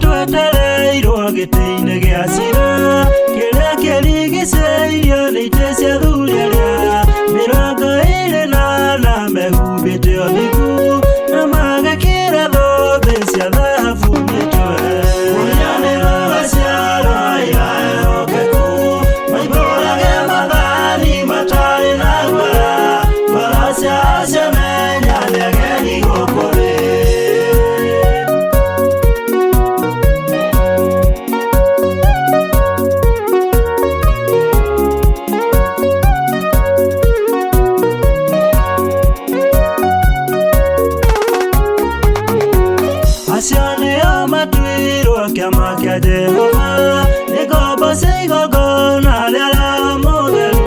twetereirwo gĩtĩ-inĩ gĩa cira kĩrĩa kĩrigicĩirio nĩ itĩ cia thurĩria 24 mehumbĩte ũthiku na magekĩra thũmbĩ cia thahabu mĩtwe. Mũhianĩro gaciarwo ya ehokeku maihũrage mathani matarĩ na guoya baracia acio menya nĩ ageni gũkũ thĩ. Acio nĩo matuirwo kĩama kĩa Jehova nĩ ngombo cia igongona rĩa Roho Mũtheru,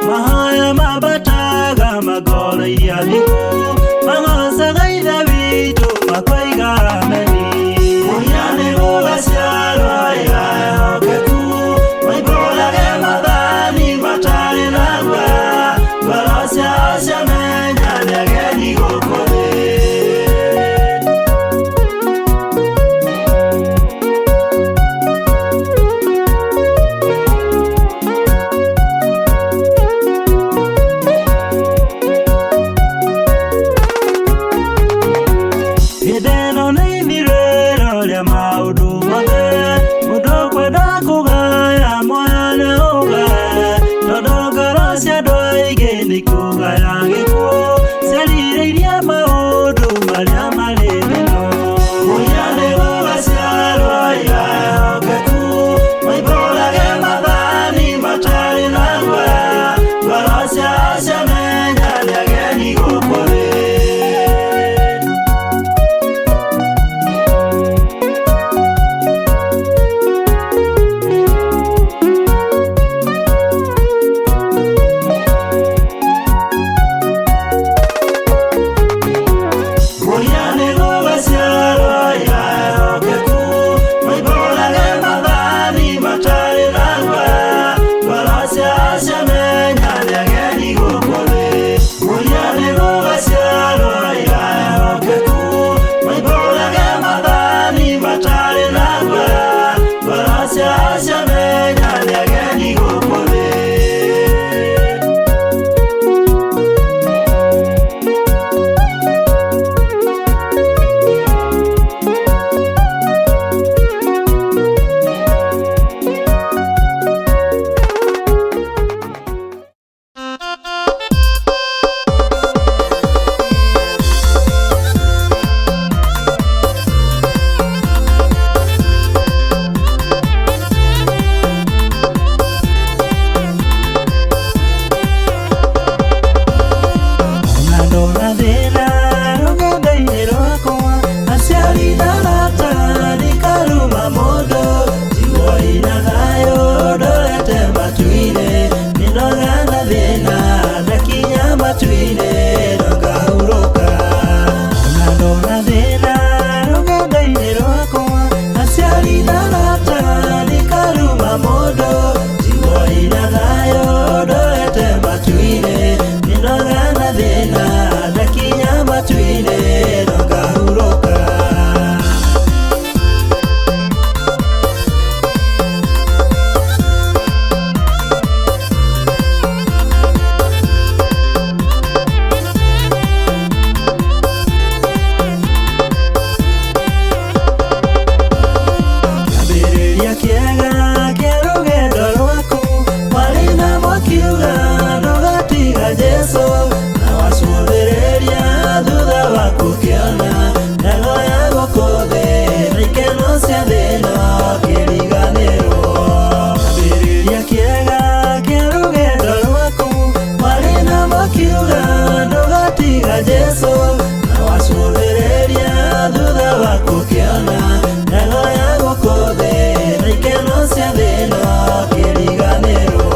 mahoya mambataga mangoro iria thiku magocaga Ithe witũ makoiga ameni. Mũhianĩro gaciarwo ya ehokeku maihũrage mathani matarĩ na guoya baracia acio menya nĩ ageni gũkũ thĩ. Ĩno nĩ ithirĩro rĩa maũndũ mothe, mũndũ kwenda kũgaya muoyo nĩ ũgaye, tondũ ngoro cia andũ aingĩ nĩ ikũgaya gĩkuũ ciarirĩirie maũndũ marĩa marĩ thĩno. Mũhianĩro gaciarwo ya ehokeku maihũrage mathani matarĩ na guoya baracia acio menya nĩ ageni gũkũ thĩ. Mũhianĩro gaciarwo ya ehokeku maihũrage mathani matarĩ na guoya baracia acio menya nĩ ageni gũkũ thĩ. Mũhianĩro gaciarwo ya ehokeku maihũrage mathani matarĩ na guoya baracia acio menya nĩ ageni gũkũ thĩ. Ndona thĩna rũgendo-inĩ rwakwa aciari na arata ndikaruma mũndũ njiguo ina thayũ ndorete matu-inĩ nĩndoga na thĩna ndakinya matu-inĩ no ngahurũka. Ndona thĩna rũgendo-inĩ rwakwa aciari na arata ndikaruma mũndũ njiguo ina thayũ ndorete matu-inĩ nĩndoga na thĩna ndakinya matu-inĩ no ngahurũka. Kĩambĩrĩria kĩega kĩa rũgendo rwaku warĩ na mwakiuga ndũgatiga Jesũ na wacũthĩrĩria thutha waku ũkĩona ndago ya gũkũ thĩ na ikeno cia thĩ ĩno kĩriganĩrwo. Kĩambĩrĩria kĩega kĩa rũgendo rwaku warĩ na mwakiuga ndũgatiga Jesũ na wacũthĩrĩria thutha waku ũkĩona ndago ya gũkũ thĩ na ikeno cia thĩ ĩno kĩriganĩrwo.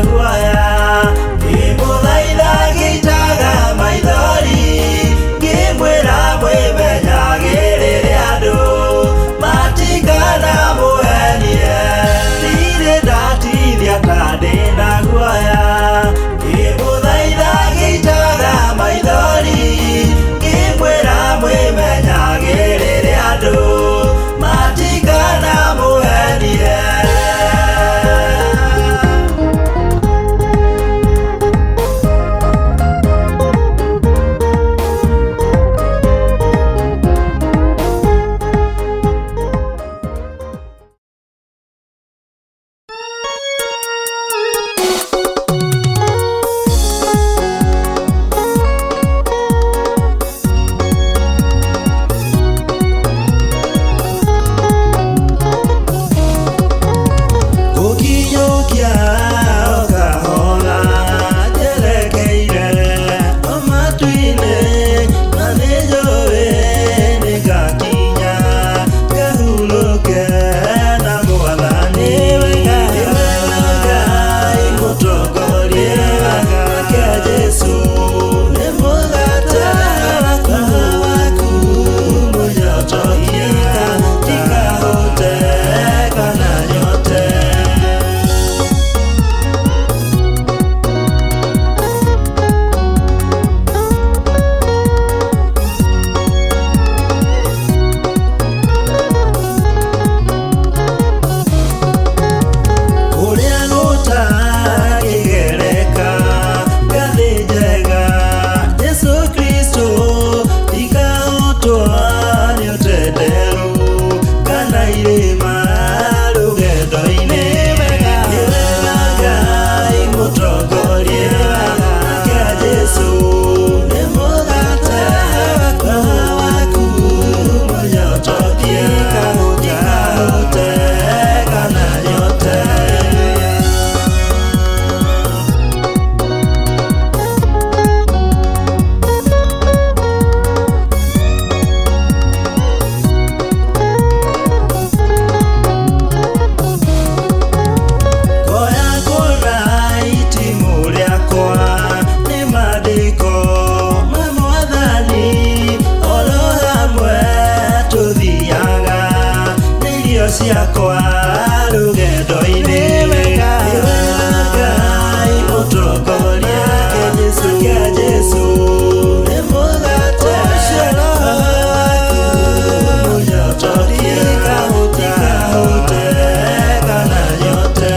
guaya ngĩmũthaitha ngĩitaga maithori ngĩmwĩra mwĩmenyagĩrĩre andũ matikanamũhenie ndirĩ ndatithia ta ndĩna guaya ngĩmũthaitha ngĩitaga maithori ngĩmwĩra mwĩmenyagĩrĩre andũ matikanamũhenie. Ciakwa rũgendo-inĩ Ngai mũtongoria kĩa Jesũ nĩ mũgate mũnyotokie tikahũte kana nyote.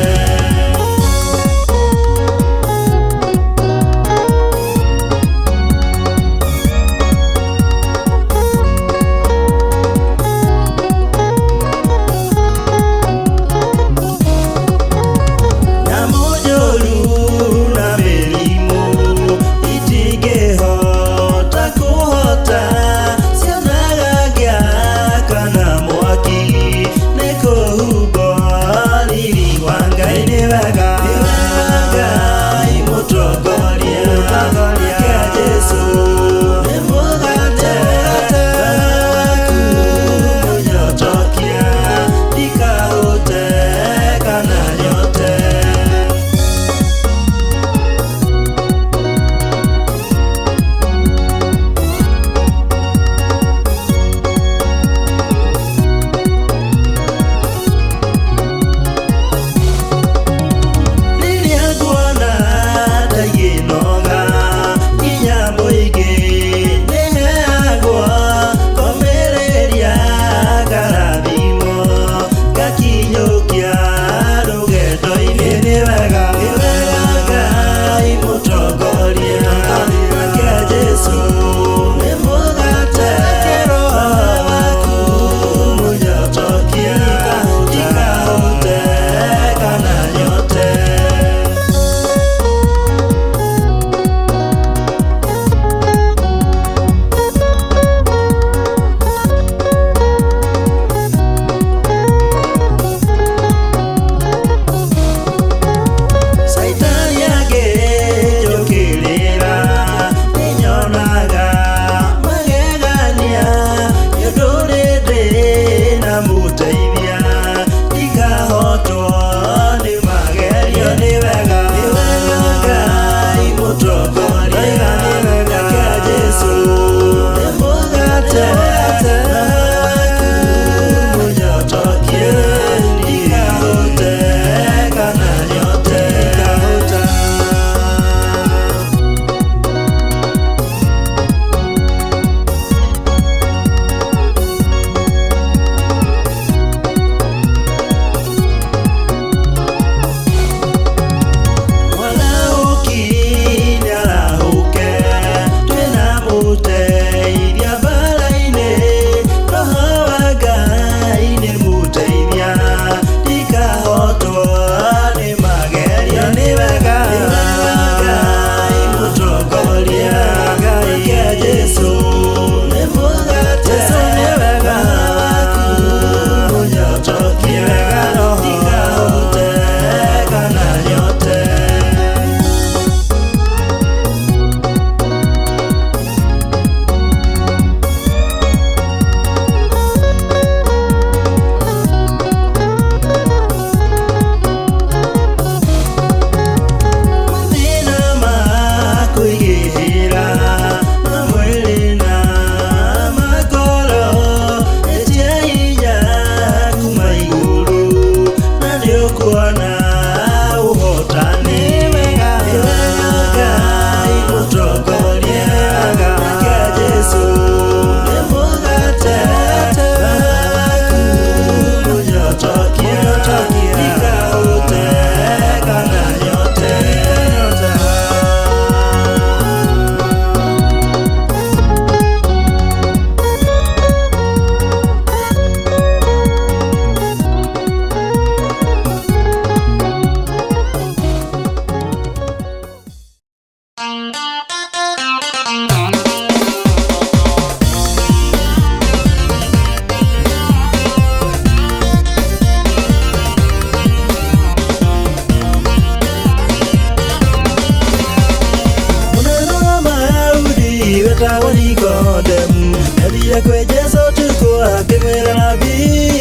Mata wani kodem Nadia kwe jeso tuko akimwera nabi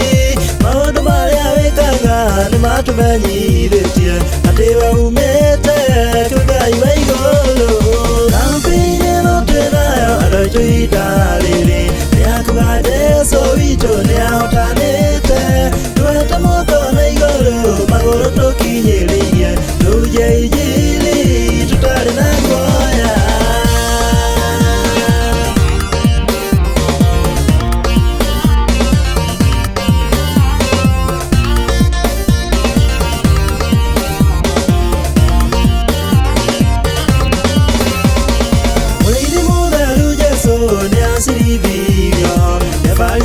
Maondo maria wekaga ni matu menyithĩtie atĩ we umĩte kĩgai wa igũrũ Campaign ĩno twĩnayo andũ aitũ ihinda rĩrĩ nĩakuga Jesũ witũ nĩahotanĩte twete moko na igũrũ magũrũ tũkinyĩrĩirie tũnje injili tũtarĩ na guoya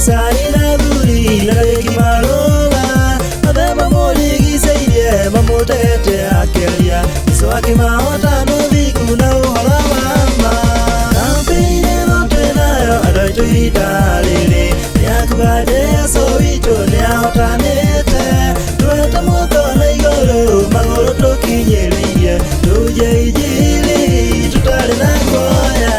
Saina duri na kimaroga adama moligi seide mamotete akelia so akimahota no viku na uhora mama Campaign ĩno twĩnayo andũ aitũ ihinda rĩrĩ nĩakuga Jesũ witũ nĩahotanĩte twete moko na igũrũ magũrũ tũkinyĩrĩirie tũnje injili tũtarĩ na guoya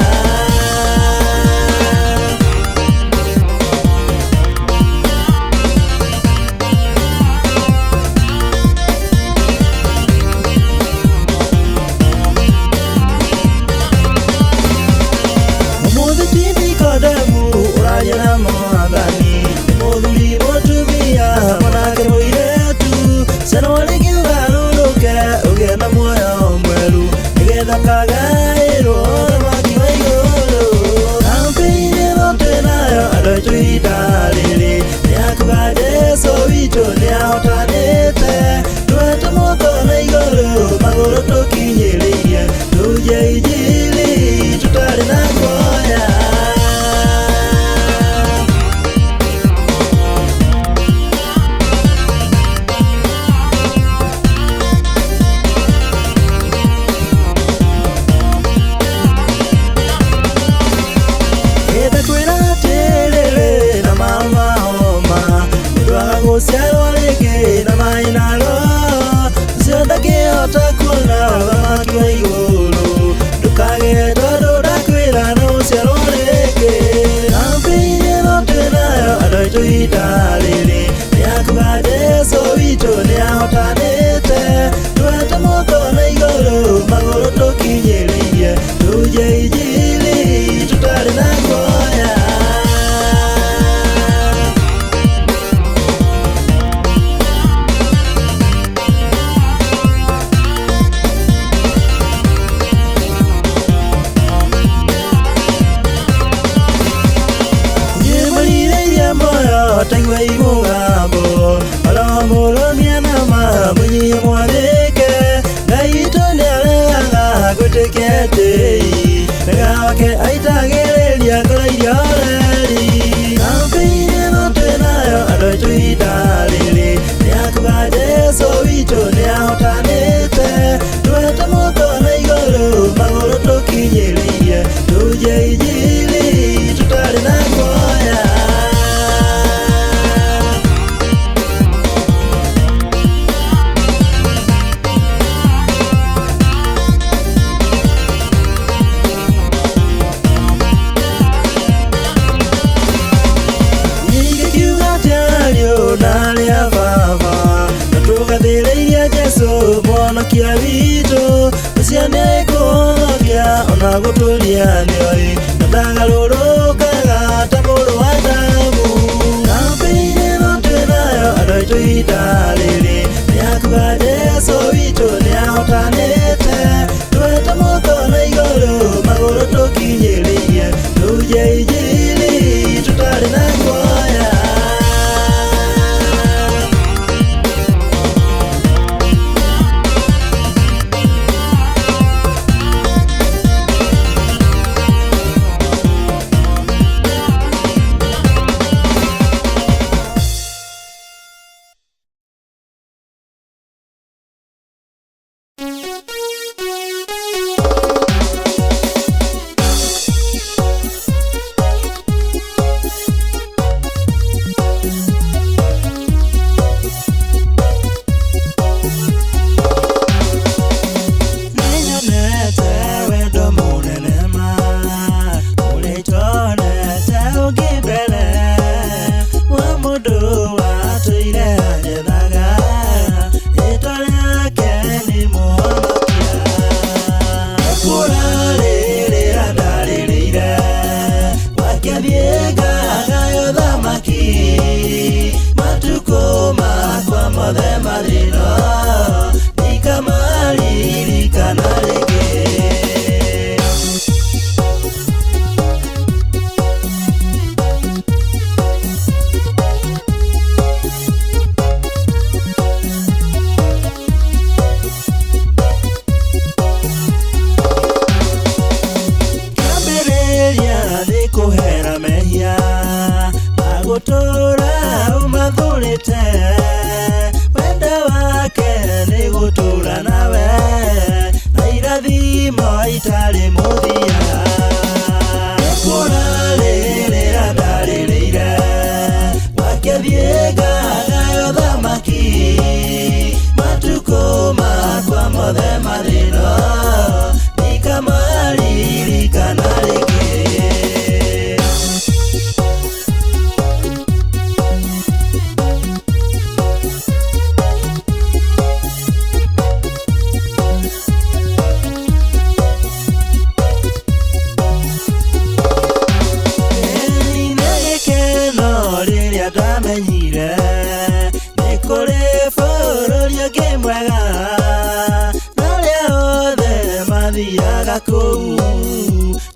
kũu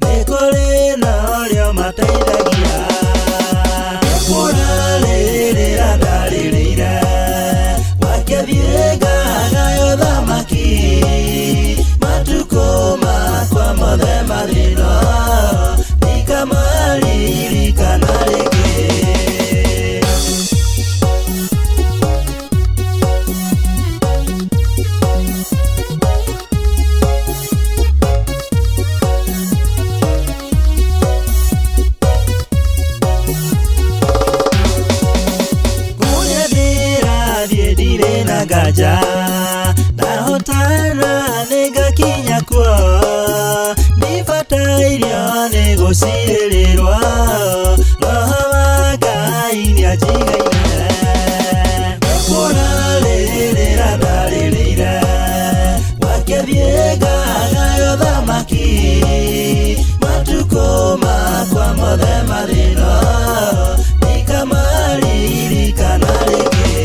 nĩ kũrĩ na arĩa mateithagia kũrarĩrĩra ndarĩrĩire wakĩthiĩ ngagayo thamaki matukũ makwa mothe mathĩna ndikamaririkana rĩngĩ. Gaja ndahotana nĩngakinya kuo ndibatairio nĩ gũcirĩrĩrwo roho wa Ngai nĩanjigaire kũrarĩrĩra ndarĩrĩire wakĩthiĩ ngagayo thamaki matukũ makwa mothe mathĩna ndikamaririkana rĩngĩ.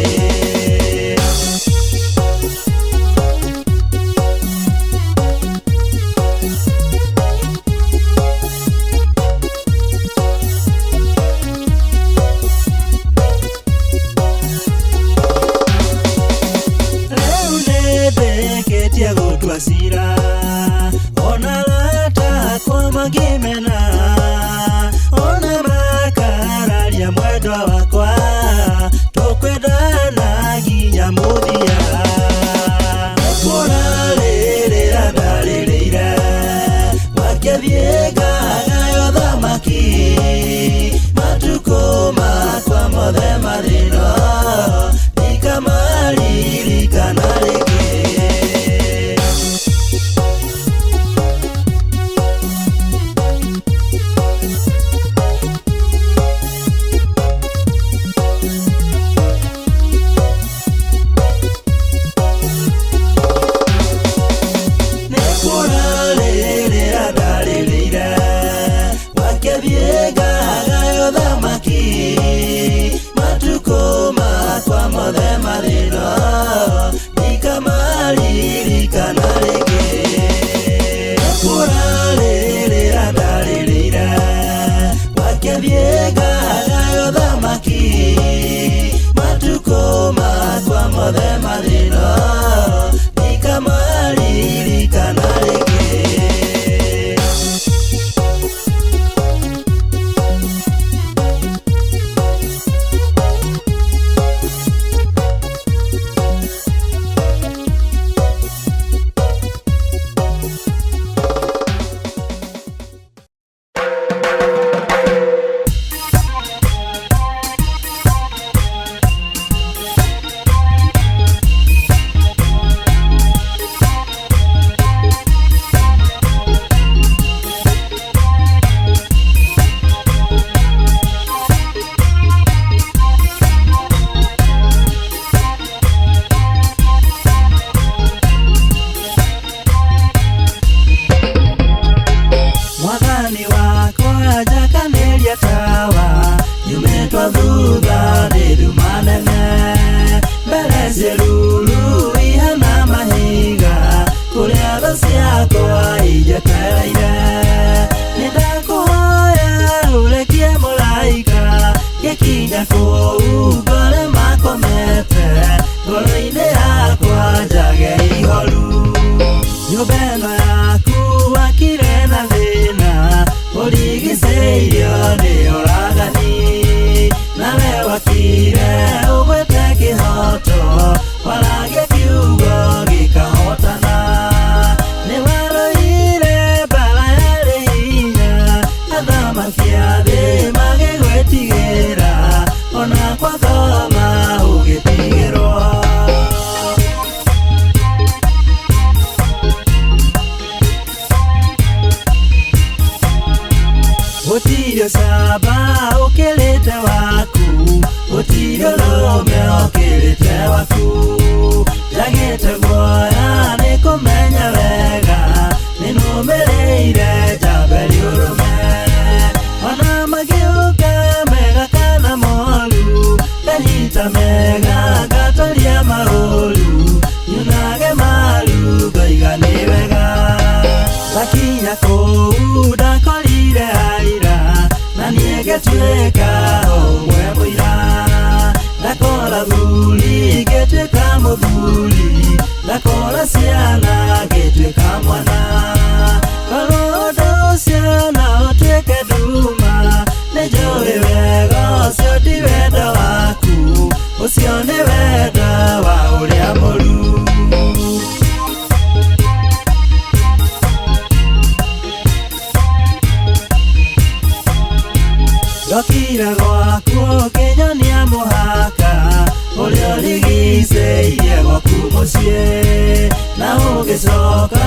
ye na ugicoka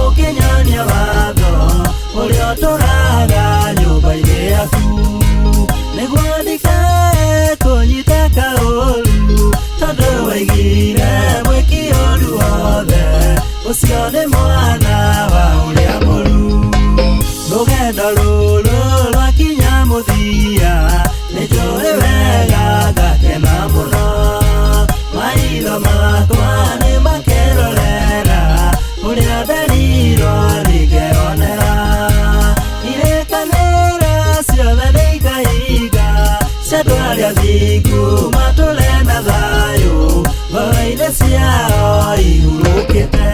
ukinyania watho uria turaga nyumba-ini yaku niguo ndikae kunyita kaũru tondu waigire mwĩki ũru wothe ucio nĩ mwana wa uria mũru rũgendo rũrũ rwakinya mũthia nĩnjũĩ wega ngakena mũno maitho makwa nĩ makerorera ũrĩa nderirwo nĩngeonera irĩkanĩro ciothe nĩikahinga cia andũ arĩa athingu matũre na thayũ ngoro-inĩ ciao ihurũkĩte.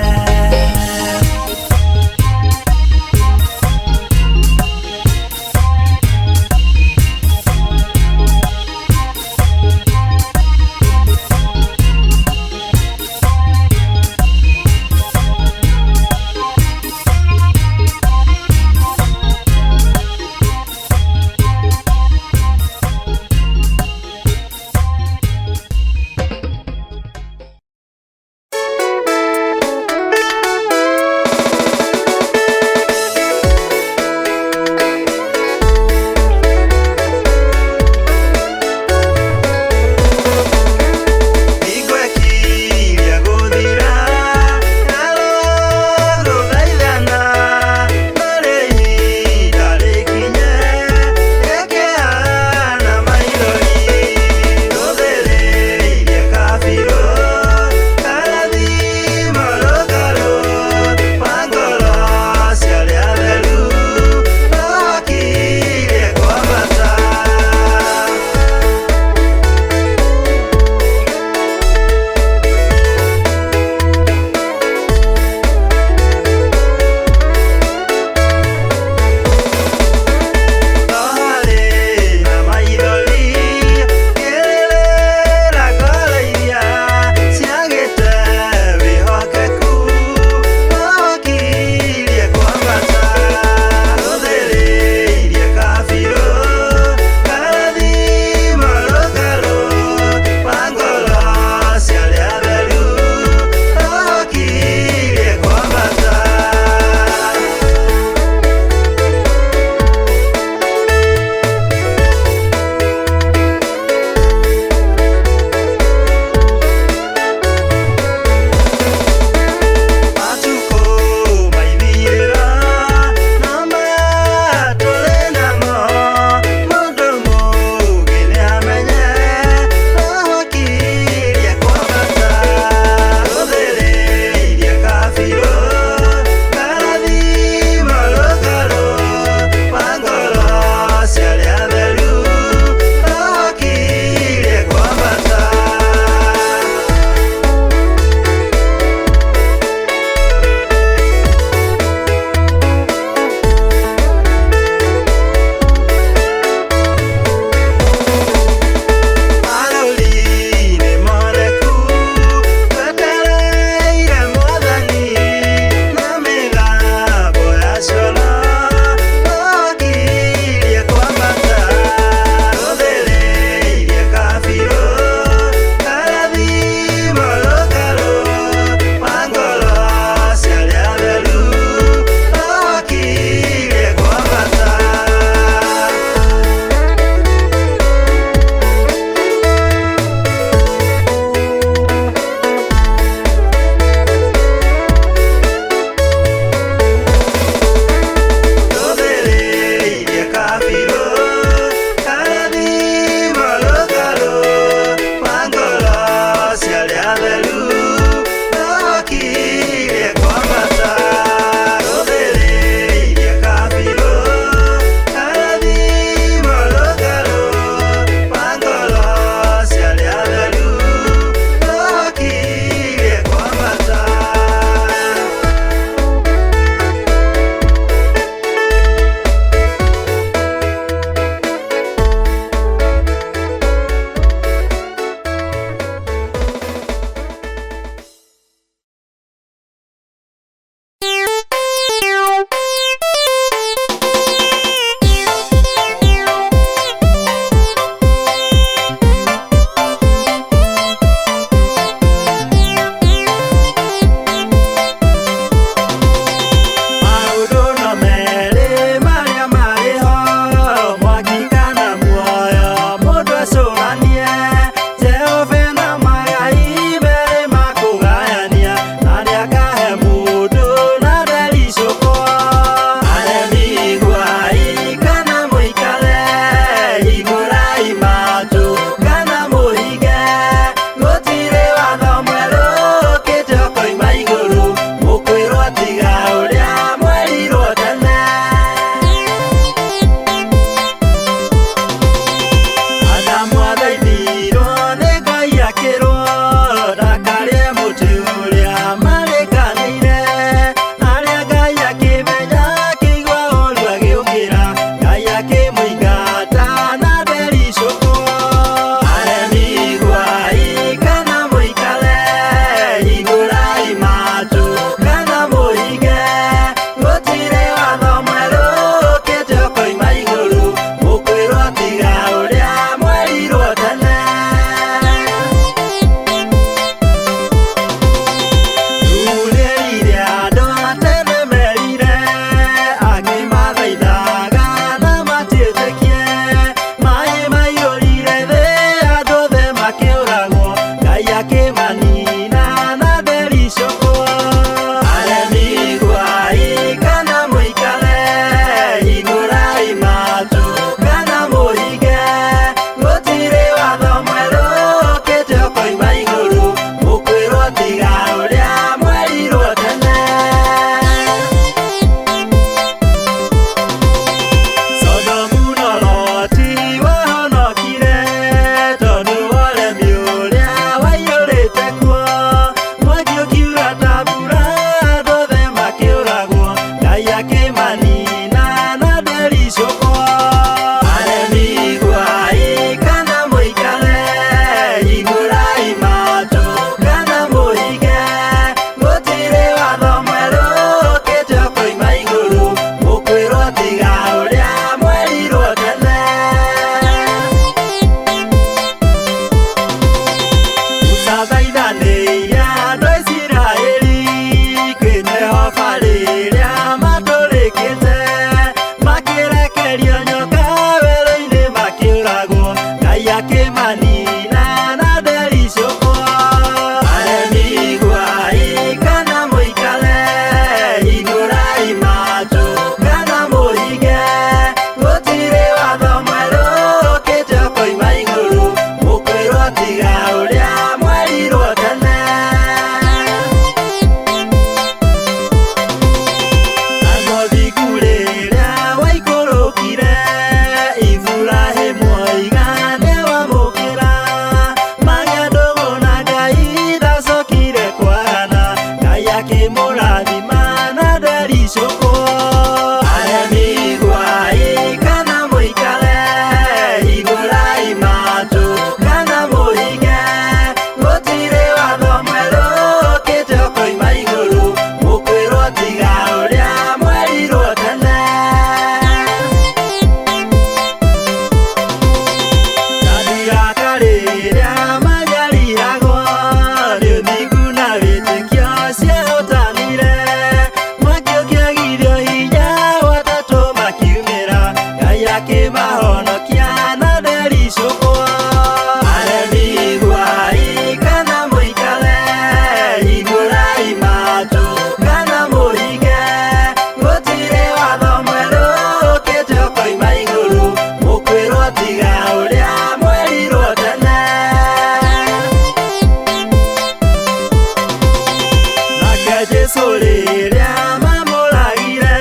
rĩrĩa mamũragire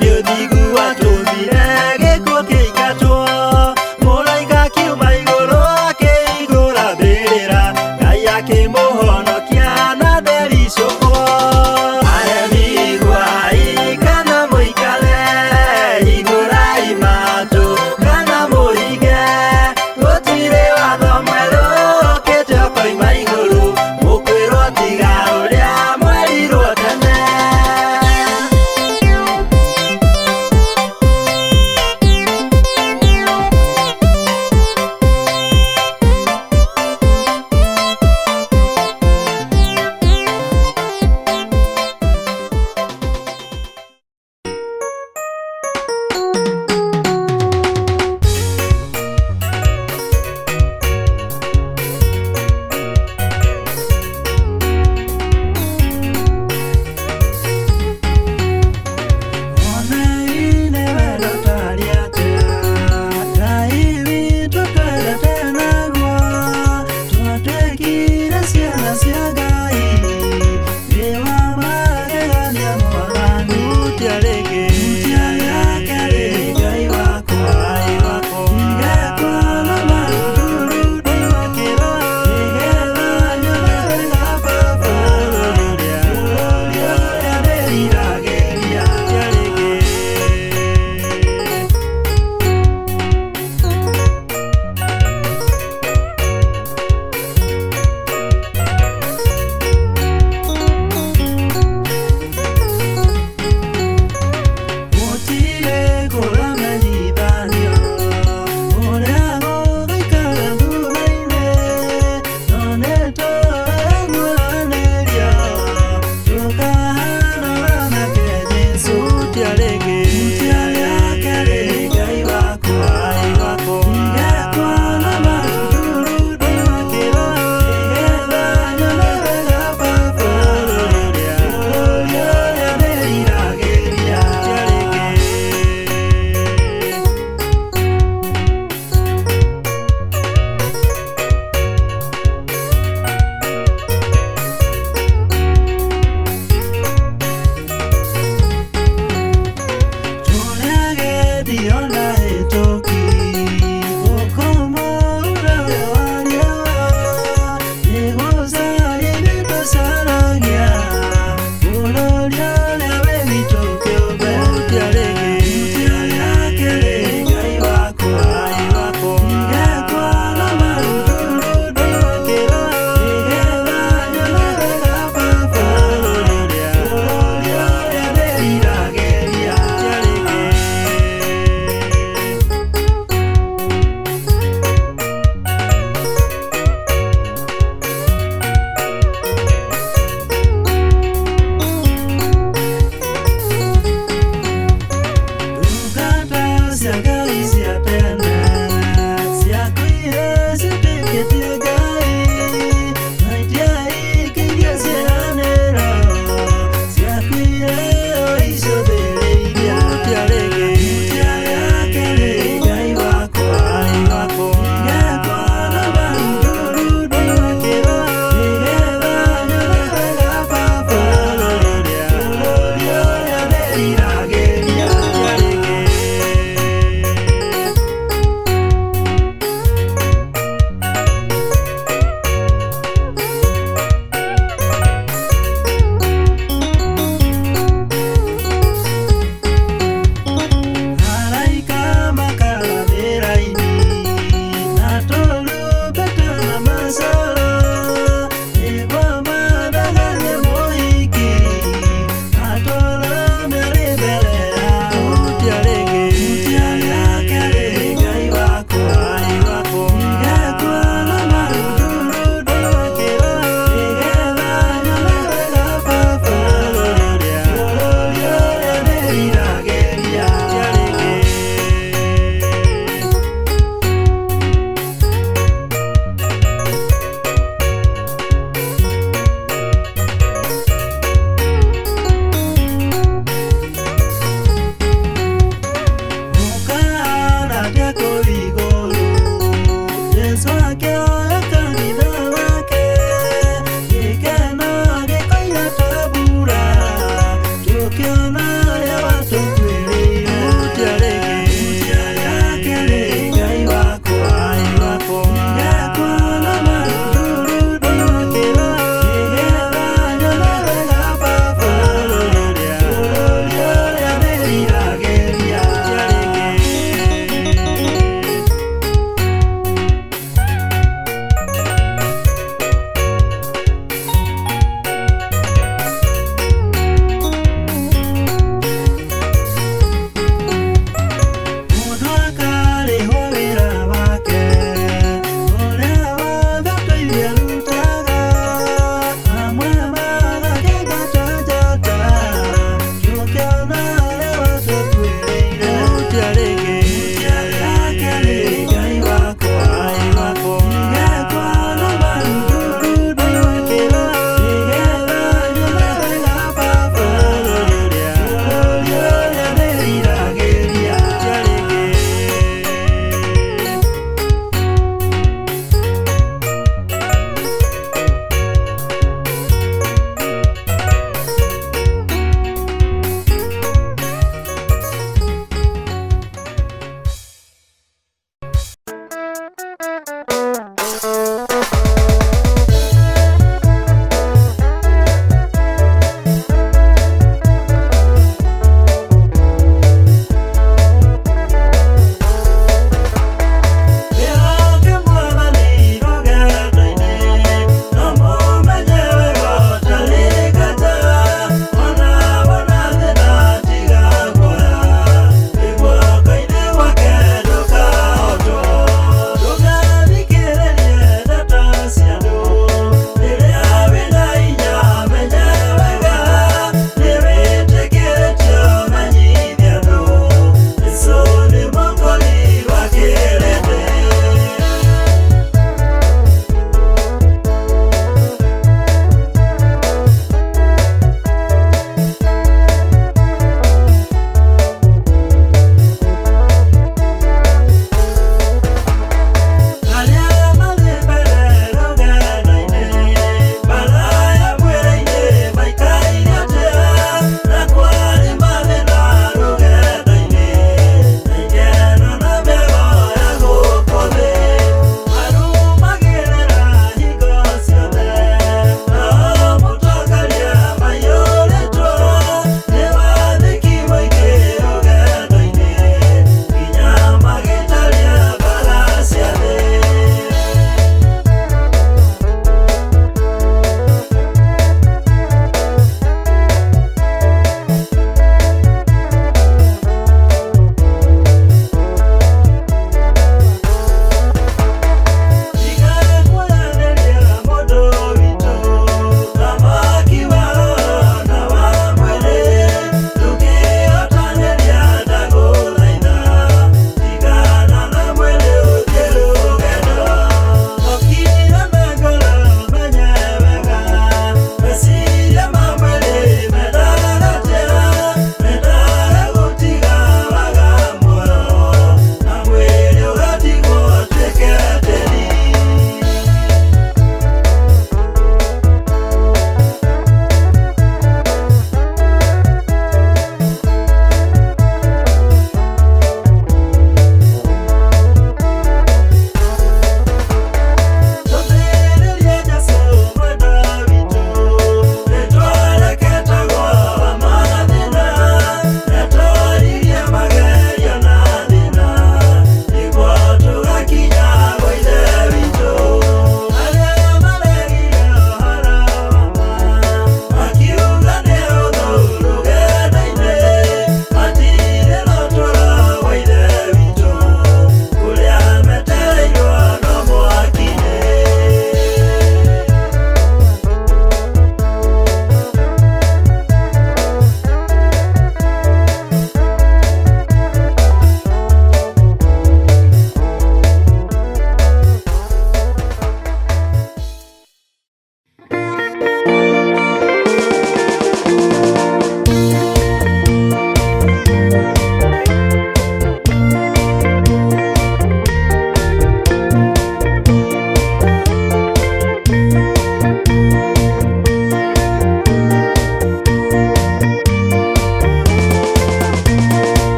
nĩ ũthigu watũmire gĩkuũ kĩingatwo mũraika kiuma igũrũ akĩhingũra mbĩrĩra Ngai akĩmũhonokia na ndericũkwo aremi igwai kana mũikare hingũrai matũ kana mũhinge gũtirĩ watho mwerũ ũkĩte ũkoima igũrũ mũkwĩrwo tiga ũrĩa mwerirwo tene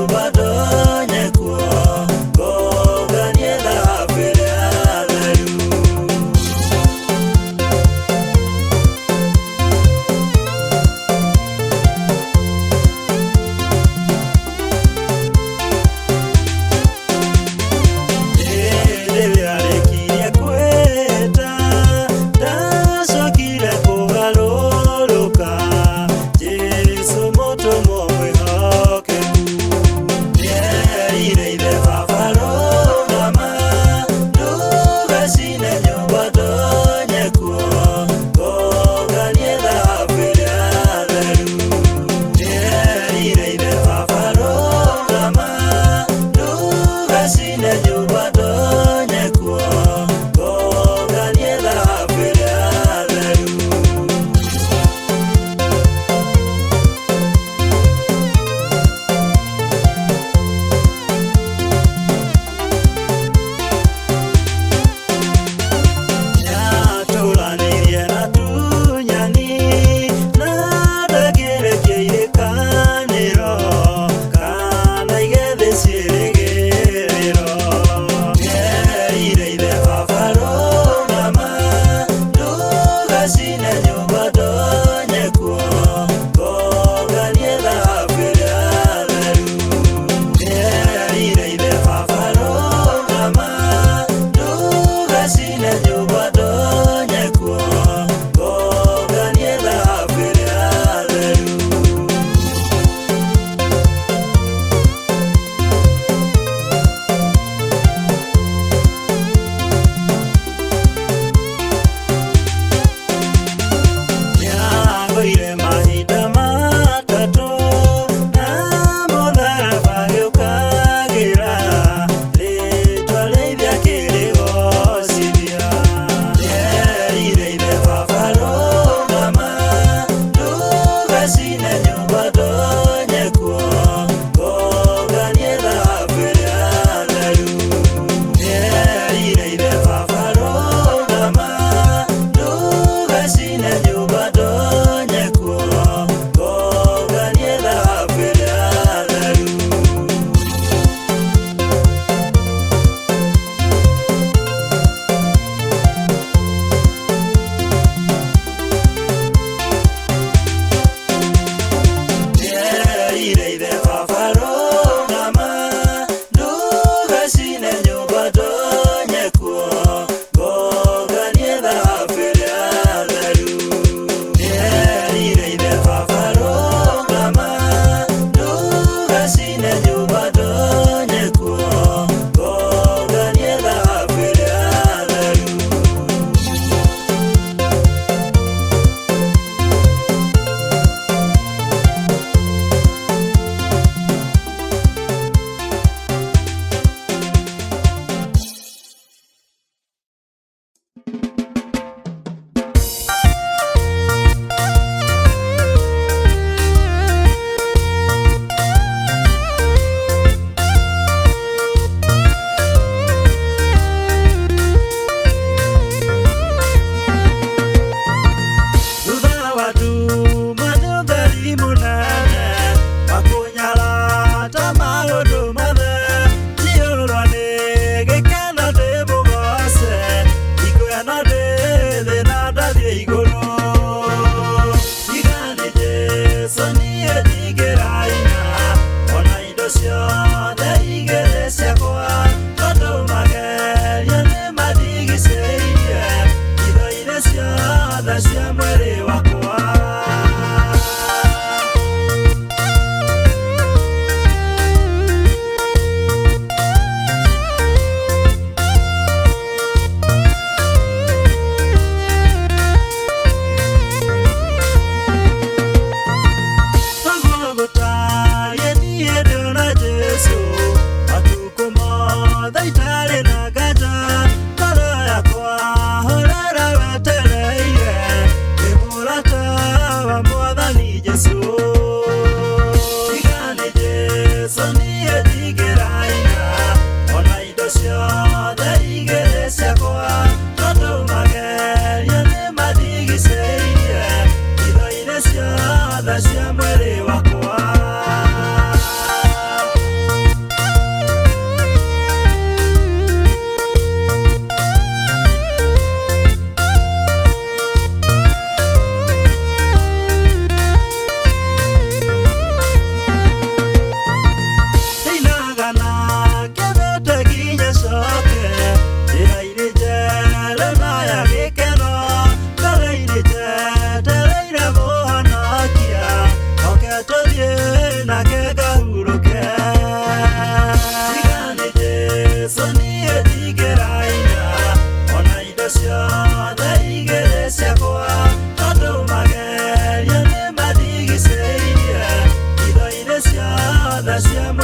nyumba donye kuo goganie dhabere atheru.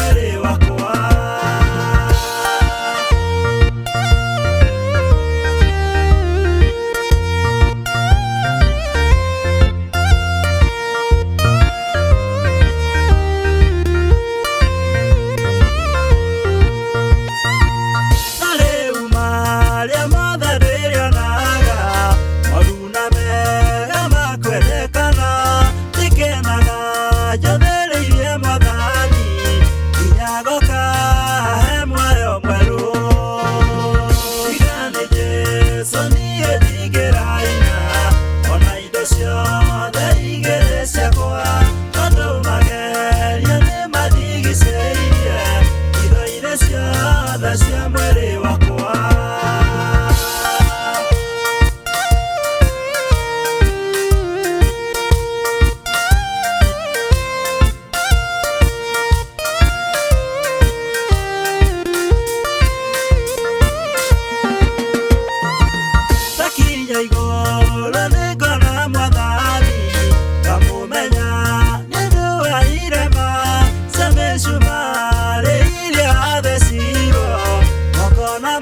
mwĩrĩ wakwa. Gonna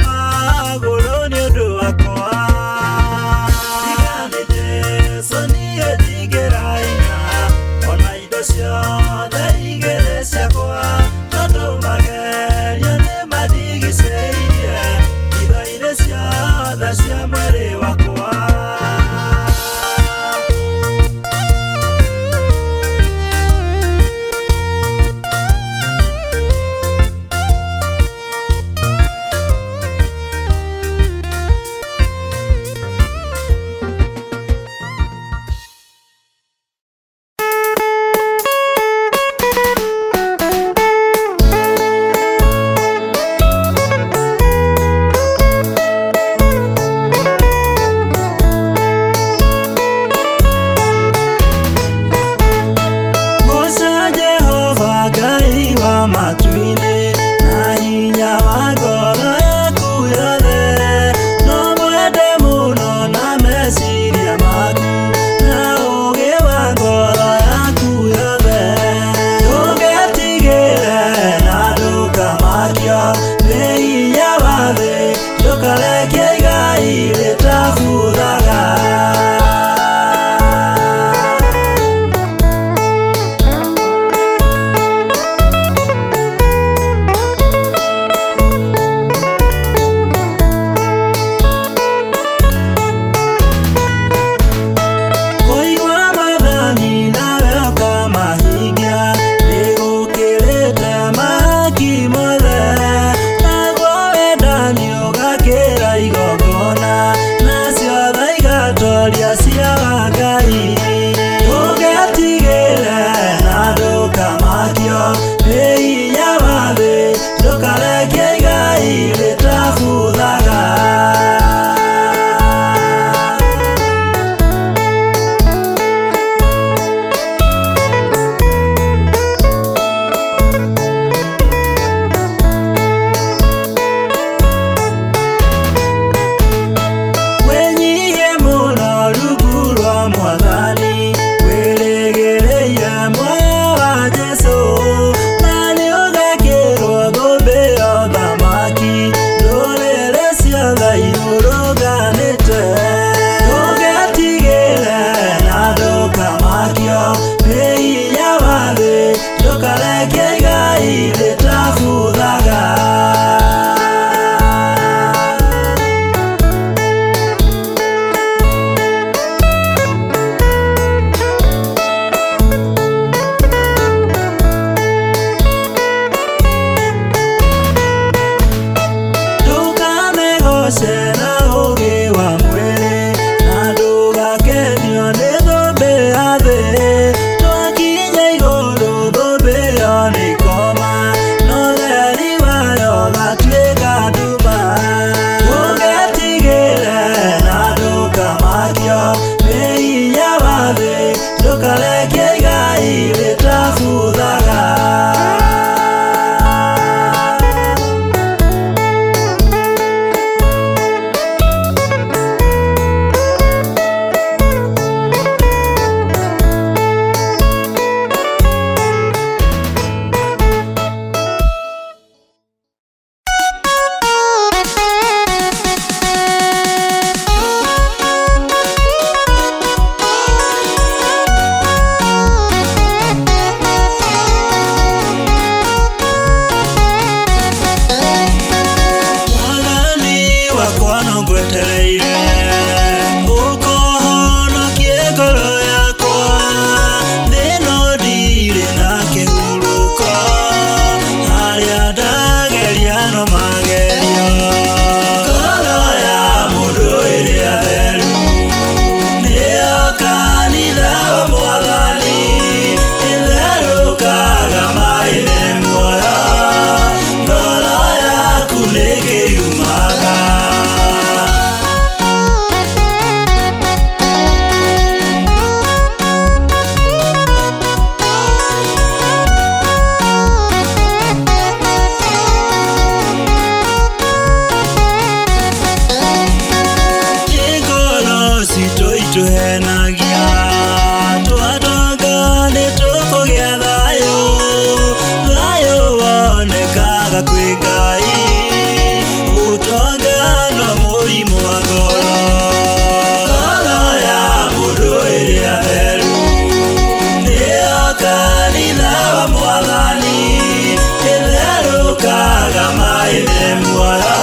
maine mwara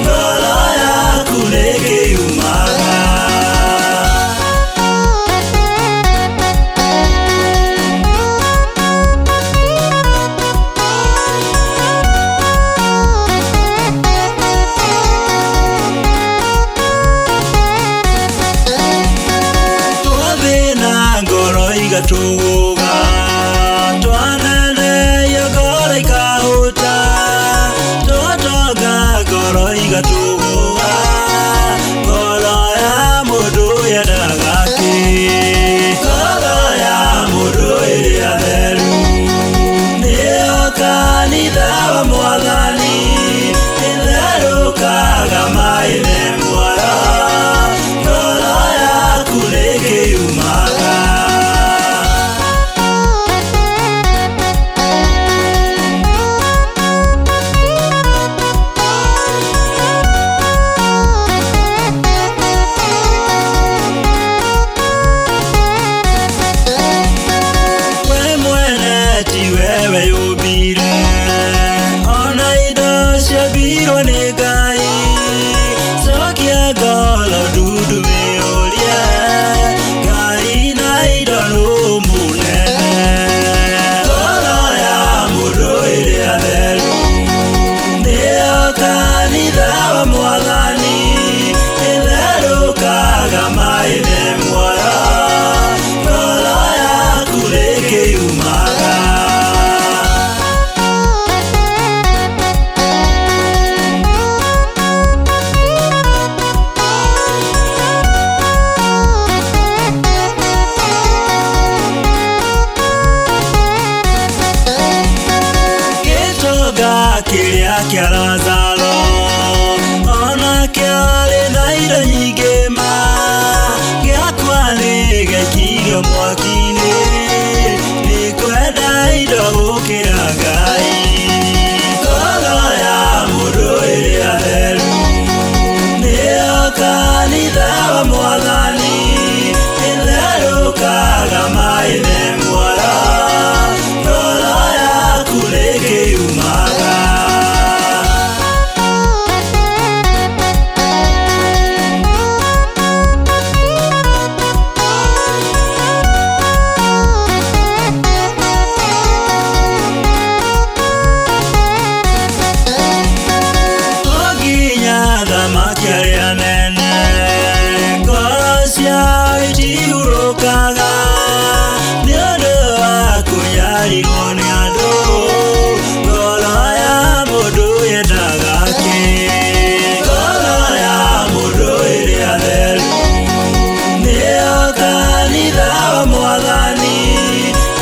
ngoro yaku nĩkĩumaga. Twathĩna ngoro igatũgũga, twaneneia ngoro ikahũta, twatonga ngoro igatũgũga, ngoro ya mũndũ yendaga kĩ? Ngoro ya mũndũ ĩrĩa theru nĩyo kanitha wa Mwathani, ĩtherũkaga maĩ-inĩ mwara ngoro yaku nĩkĩumaga. We mwene ti wewe yũmbire, ona indo ciambirwo nĩ Ngai, cokia ngoro ndundu wĩyũrie, Ngai na indo nũ mũnene? Ngoro ya mũndũ ĩrĩa theru nĩyo kanitha wa Mwathani, ĩtherũkaga maĩ-inĩ mwara ngoro yaku nĩkĩumaga. Gĩtonga kĩrĩa kĩa Lazaro ona kĩarĩ na indo nyingĩ ma, gĩakua nĩgĩaikirio mwaki-inĩ, nĩkwenda indo gũkĩra Ngai. Ngoro ya mũndũ ĩrĩa theru nĩyo kanitha wa Mwathani, ĩtherũkaga maĩ-inĩ mwara ngoro yaku nĩkĩumaga. To nginya thamaki arĩa anene ngoro ciao itihurũkaga, nĩ ũndũ wa kũnyarirwo nĩ andũ, ngoro ya mũndũ yendaga kĩ? Ngoro ya mũndũ ĩrĩa theru nĩyo kanitha wa Mwathani,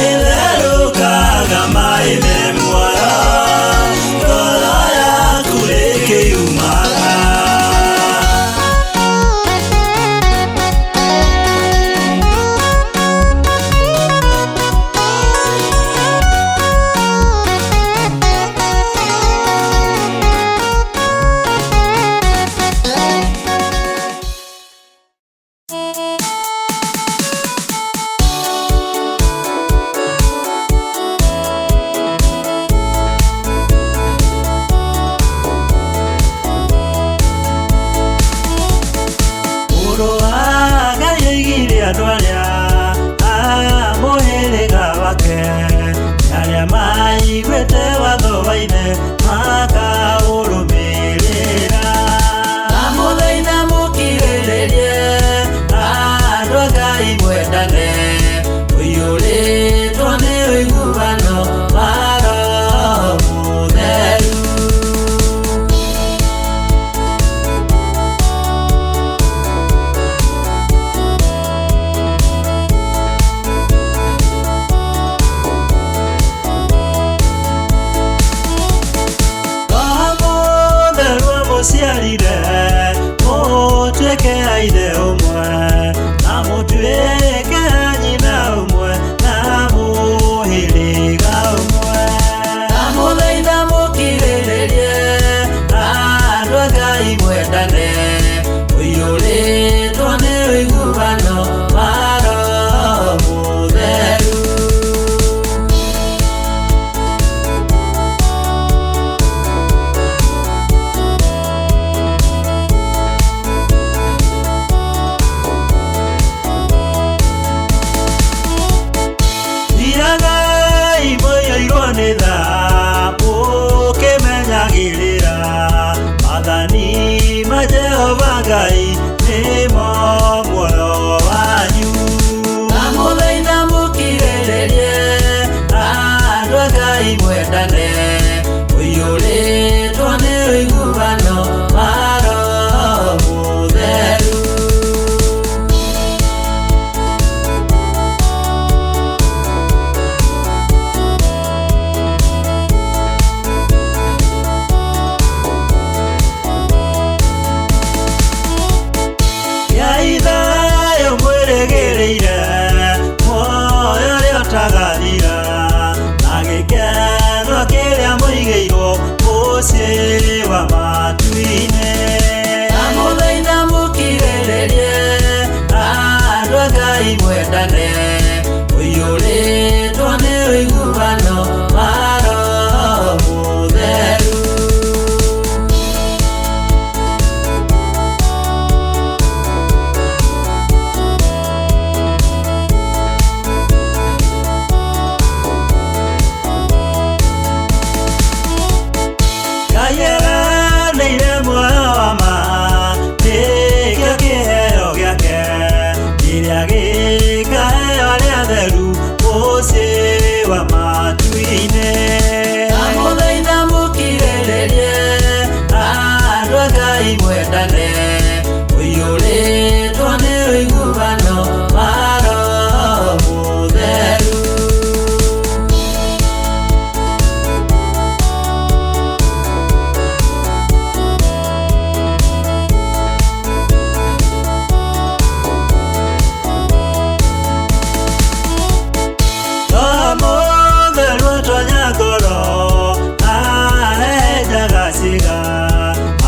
ĩtherũkaga maĩ-inĩ mwara ngoro yaku nĩkĩumaga. Mũndũ wa Ngai aigire andũ arĩa a mũhĩrĩga wake, arĩa maiguĩte watho wa Ithe makaũrũmĩrĩra. Ndamũthaitha mũkirĩrĩrie andũ a Ngai mwendane, ũiyũrĩtwo nĩ ũiguano wa Roho Mũtheru. Mũciarire mũtuĩke a ithe ũmwe, na mũtuĩke a nyina ũmwe, na mũhĩrĩga ũmwe. Ndamũthaitha mũkirĩrĩrie andũ a Ngai mwendane, ũiyũrĩtwo nĩ ũiguano wa Roho Mũtheru. ũiyũrĩtwo nĩ ũiguano wa Roho Mũtheru. Ngai thayũ mwĩrĩgĩrĩire, muoyo ũrĩa ũtagathira, na gĩkeno kĩrĩa mũigĩirwo mũciĩ wa matu-inĩ. Ndamũthaitha mũkirĩrĩrie andũ a Ngai mwendane, ũiyũrĩtwo nĩ ũiguano wa Roho Mũtheru. Nĩire muoyo wa ma, nĩkĩo kĩheo gĩake kĩrĩa gĩkaheo arĩa atheru mũciĩ wa matu-inĩ. Ndamũthaitha mũkirĩrĩrie andũ a Ngai mwendane, ũiyũrĩtwo nĩ ũiguano wa Roho Mũtheru.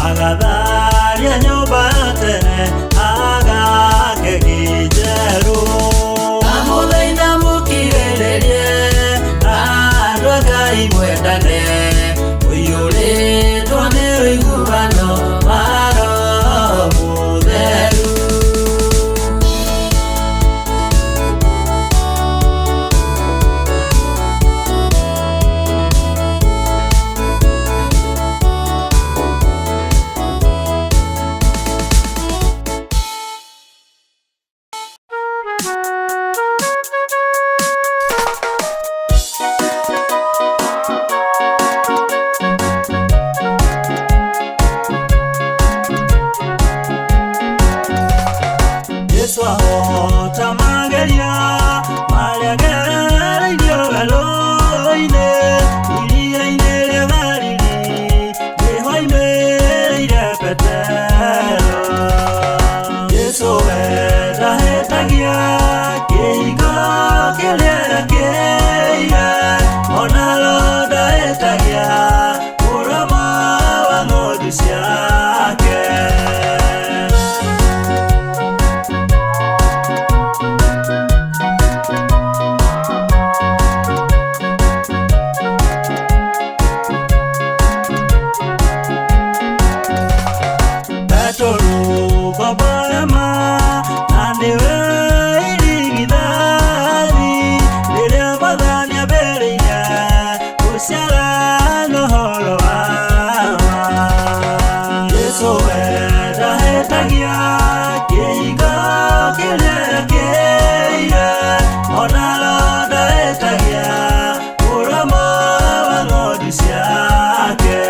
Agatharia nyũmba ya tene, agake kĩnjerũ. Ndamũthaitha mũkirĩrĩrie andũ a Ngai mwendane, ũiyũrĩtwo nĩ ũiguano wa Roho Mũtheru. Yesu ahota mageria marĩa gereirio werũ-inĩ, iria-inĩ rĩa Galili, nĩho oimĩrĩire Petero. Yesu we ndahĩtagia kĩhingo kĩrĩa kĩire, ona ro ndahĩtagia mũromo wa ng'ondu ciake. Koborema na ndiwe irigithathi, rĩrĩa Mwathani ambĩrĩire gũciara na ũhoro wa ma. Yesu we ndahĩtagia kĩhingo kĩrĩa kĩire, ona ro ndahĩtagia mũromo wa ng'ondu ciake.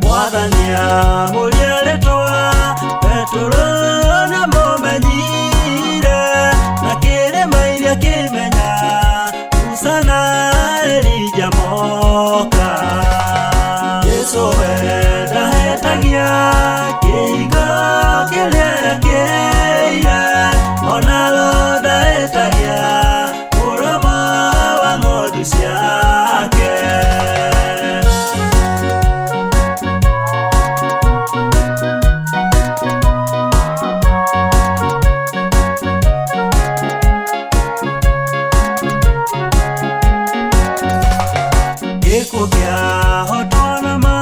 Mwathania mũrĩerĩtwa Petero na mũmenyire, na kĩrĩma iria kĩmenya Musa na Elija moka. Yesu we ndahĩtagia kĩhingo kĩrĩa kĩire, ona ro ndahĩtagia mũromo wa ng'ondu ciake. Gĩkuũ kĩahotwo na ma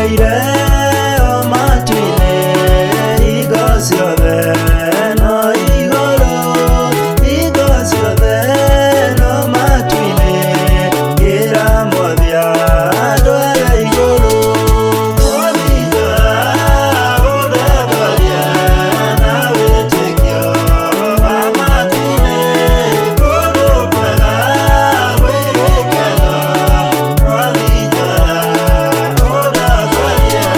Twaire o matu-inĩ hingo ciothe no igũrũ, hingo ciothe no matu-inĩ ngĩra Mwathia ndware igũrũ. Mwathia ũndeithagie na wĩtĩkio wa matu-inĩ, kũndũ kwega gwĩ gĩkeno. Mwathia ũndeithagie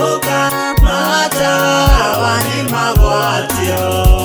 kuebuka matawa ni magwatio.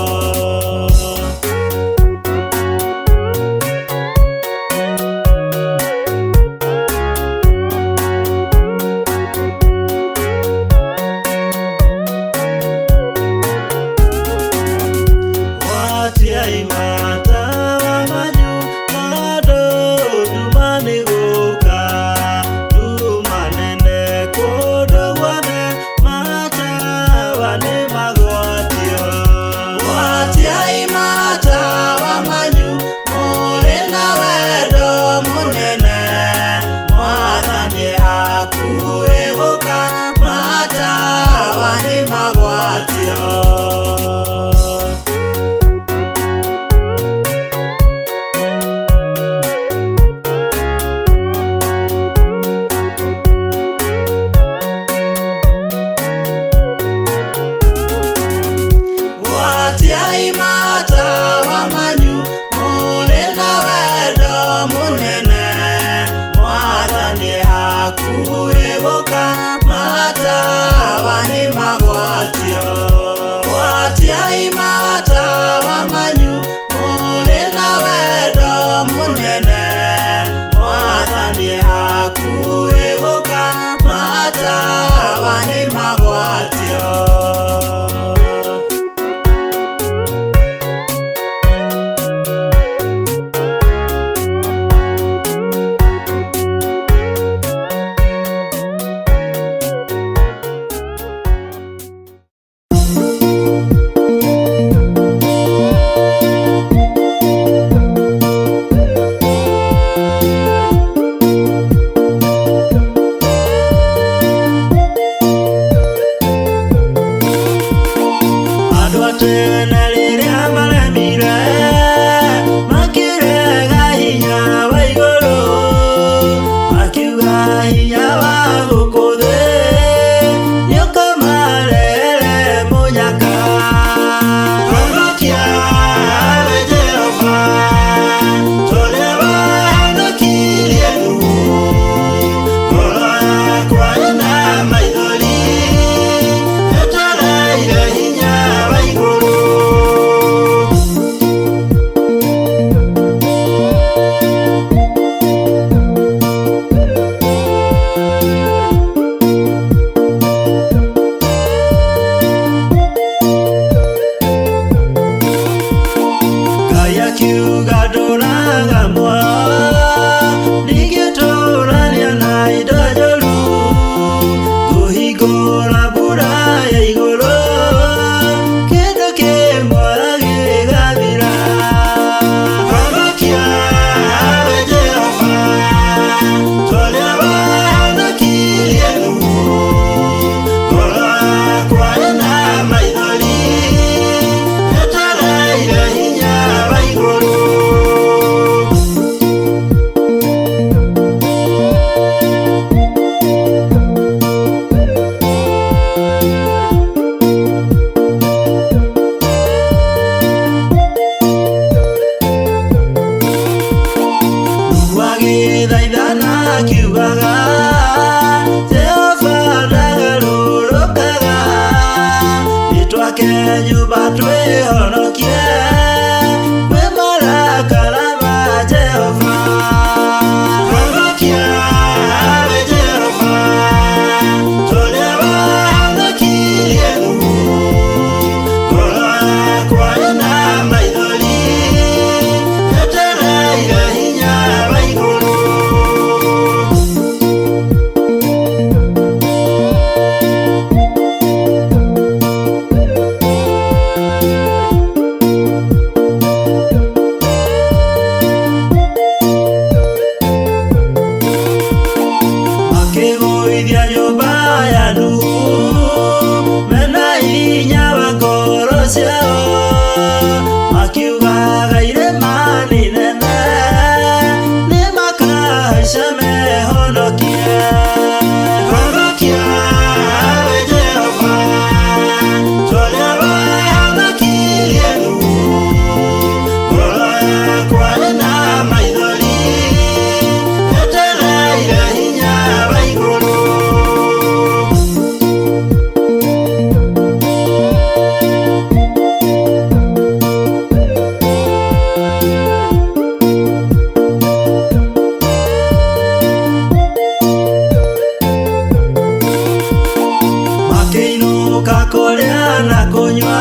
na kunywa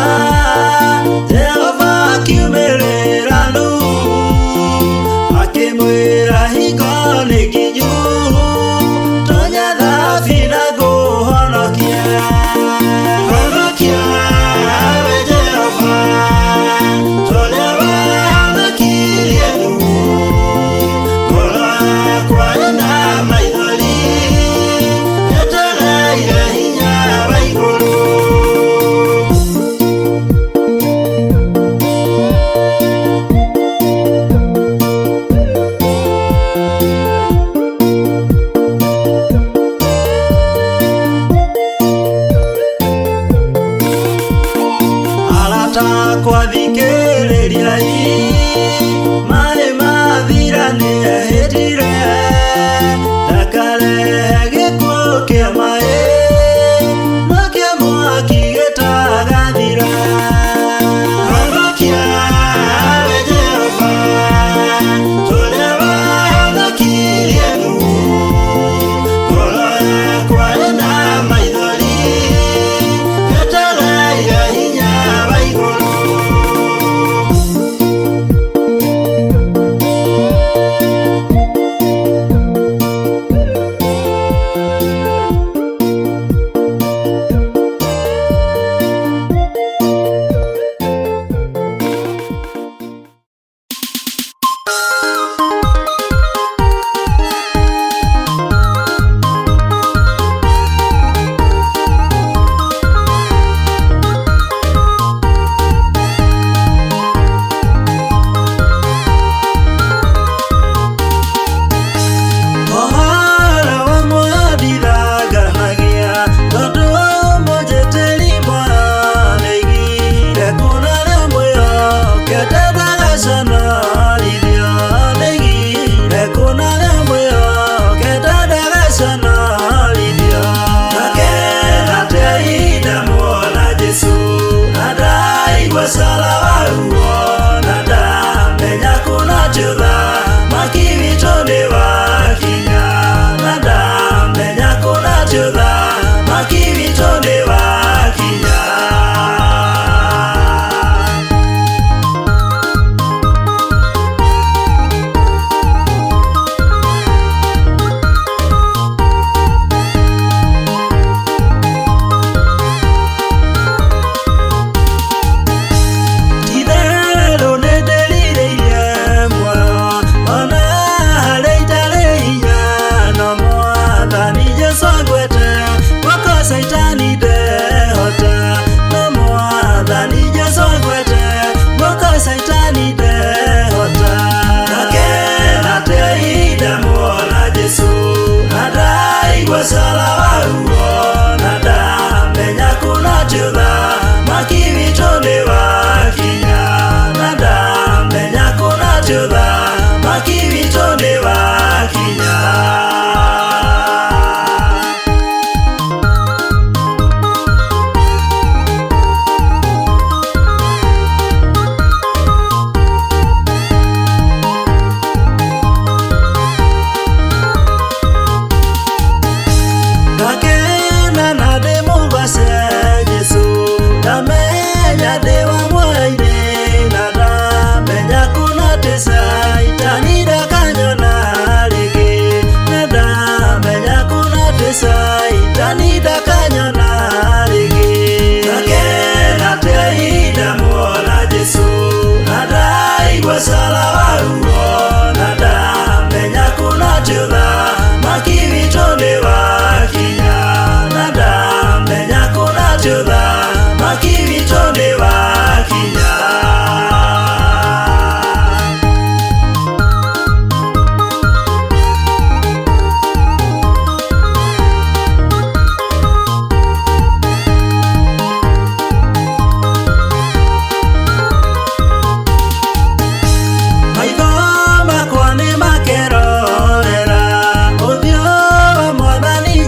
Jehova akiumirira akimwira hingo nĩ nginyu tonya thabina ngũhonokia honokia we Jehova torĩa wahonokirie Nuhu ngoro yakwa ĩna maithori yetereire hinya wa igũrũ kwathikĩrĩriai maĩ mathira nĩehĩtire ndakarehe gĩkuũ kĩa maĩ no kĩa mwaki gĩtagathira honokia we Jehova torĩa wahonokirie Nuhu ngoro yakwa ĩna maithori yetereire hinya wa igũrũ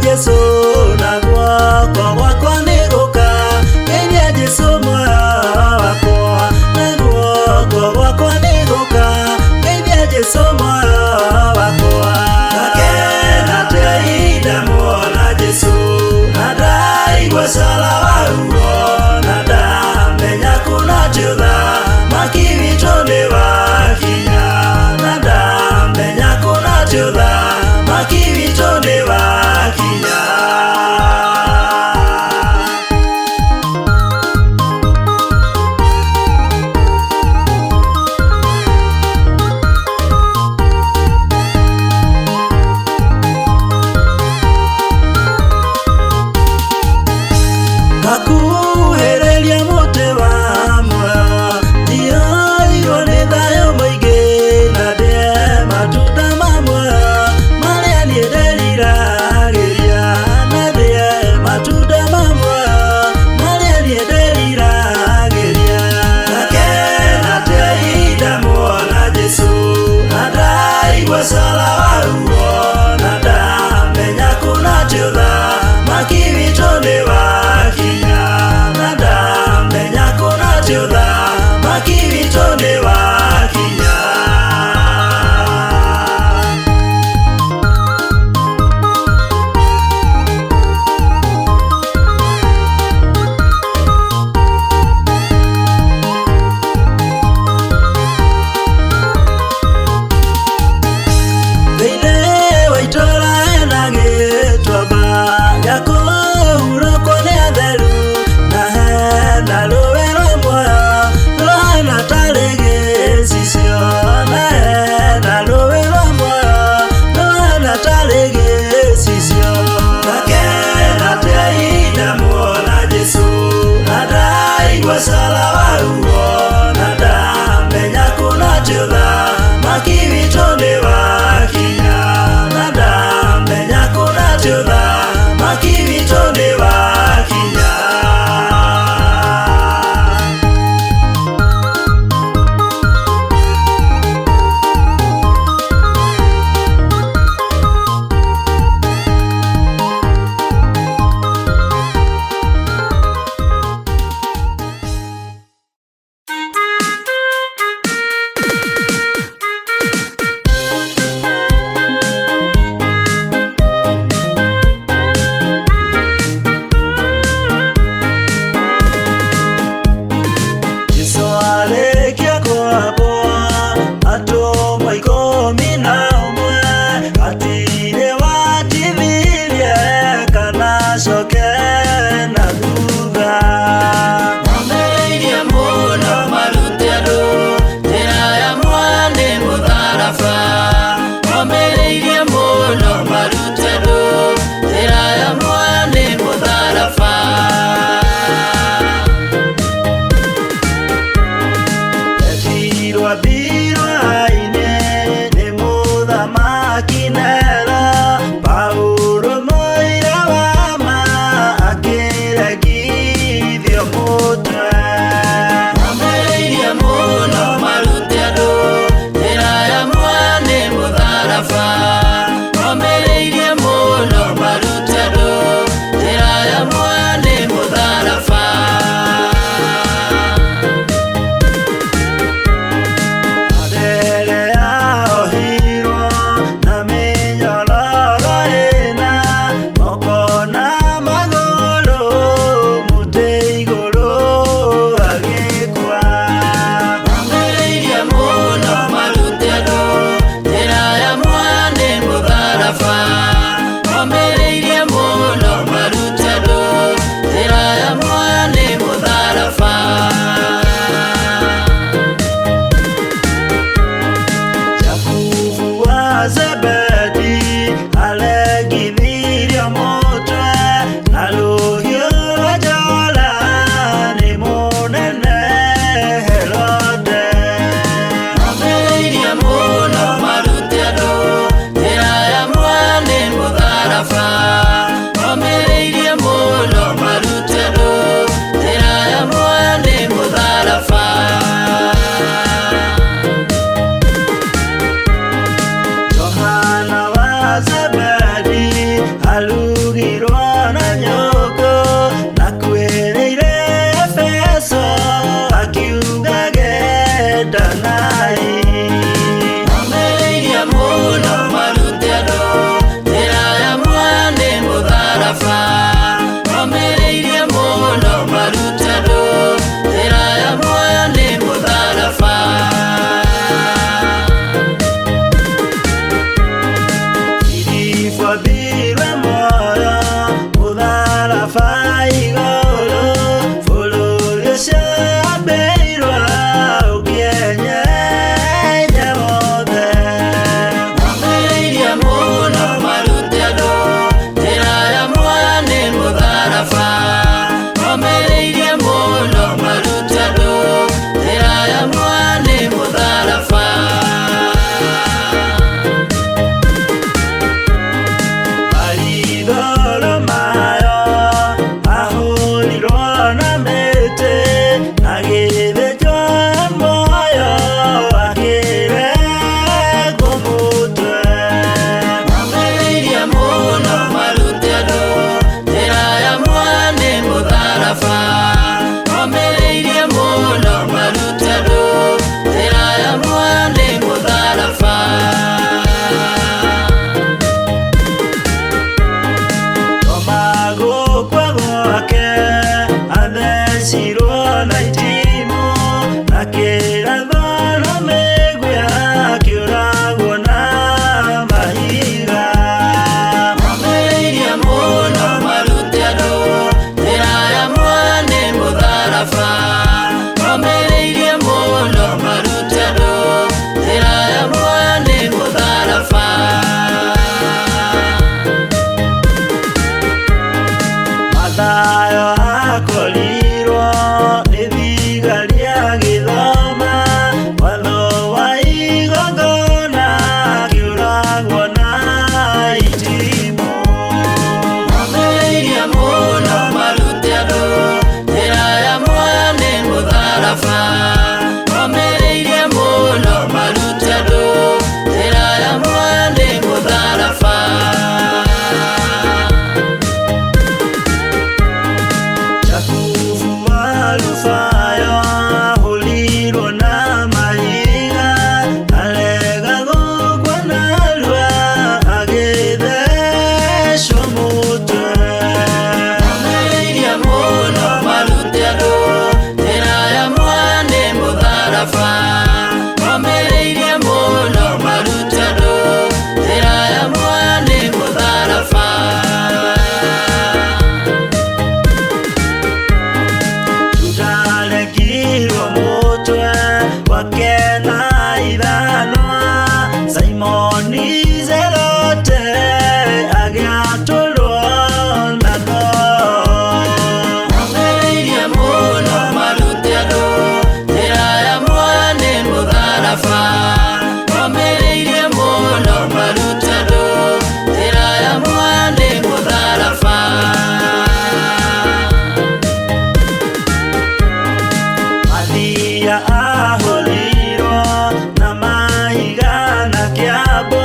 Yesu na guoko gwakwa nĩ gũka ngakuhereria muti wa muoyo ndioirwo ni thayo muingi na ndie matunda ma muoyo maria nie nderiragĩria na ndie matunda ma muoyo maria nie nderiragĩria ngakena te ihinda muona Jesu na ndaigua cala wa ruo na ndamenya kuna tiutha maki witũ nĩ wakinya na ndamenya kuna tiutha maki witũ nĩ wakinya. Thĩinĩ wa itũũra hena gĩtuamba gĩa kũhurũkwo nĩ atheru na hena rũũĩ rwa muoyo rũhana tarĩ gĩcicio na hena rũũĩ rwa muoyo rũhana tarĩ gĩcicio ngakena te ihinda muona Jesu na ndaigua cala wa ruo na ndamenya kuna tiutha maki witũ nĩ wakinya na ndamenya kuna tiutha maki witũ nĩ wakinya. Jesũ arĩkia kũrabwo atũmwo 11 hatirĩ watithirie kana acoke na thutha Mwambĩrĩirie mũno marute andũ njĩra ya mwana mũtharaba Mwambĩrĩirie mũno marute andũ njĩra ya mwana mũtharaba etirwo mbirwa-inĩ nĩ mũthamaki Nero Paũlũ mũira wa ma akĩregithio mũtwe Mwambĩrĩirie mũno marute andũ njĩra ya mwana mũtharaba Mwambĩrĩirie mũno marute andũ njĩra ya mwana mũtharaba mbere yaohirwo na mĩnyororo ĩna moko na magũrũ mũtĩ igũrũ agĩkua Mwambĩrĩirie mũno marute andũ njĩra ya mwana mũtharaba Mwambĩrĩirie mũno marute andũ njĩra ya mwana mũtharaba Jakubu wa Zebedi aregithirio mũtwe na rũhiũ rwa njora nĩ mũnene Herode Mwambĩrĩirie mũno marute andũ njĩra ya mwana mũtharaba Mwambĩrĩirie mũno marute andũ njĩra ya mwana mũtharaba Yohana wa Zebedi arugirwo na nyũngũ na kwĩrĩire Efeso akiuga gendanai Mwambĩrĩirie mũno marute andũ njĩra ya mwana mũtharaba Mwambĩrĩirie mũno marute andũ njĩra ya mwana mũtharaba Filipo mbirwe muoyo mũtharaba igũrũ bũrũri ũcio ambĩirwo ũkĩenyenya wothe Mwambĩrĩirie mũno marute andũ njĩra ya mwana mũtharaba ayo akorirwo nĩ thigari agĩthoma watho wa igongona akĩũragwo na itimũ. Momĩrĩirie mũno marute andũ njĩra ya muoyo nĩ mũtharaba. Momĩrĩirie mũno marute andũ njĩra ya muoyo nĩ mũtharaba. Jakubu Alufayo ahũrirwo na mahiga aregagwo kwa narua agĩthecwo mũtwe. Momĩrĩirie mũno marute andũ njĩra ya muoyo nĩ mũtharaba. Momĩrĩirie mũno marute andũ njĩra ya muoyo nĩ mũtharaba. Tutarekirwo mũtwe wake na ithanwa Simoni Zelote agĩatũrwo na no. Momĩrĩirie mũno marute andũ njĩra ya muoyo nĩ mũtharaba. Momĩrĩirie mũno marute andũ njĩra ya muoyo nĩ mũtharaba. Mathia ahũrirwo na mahiga na kĩambo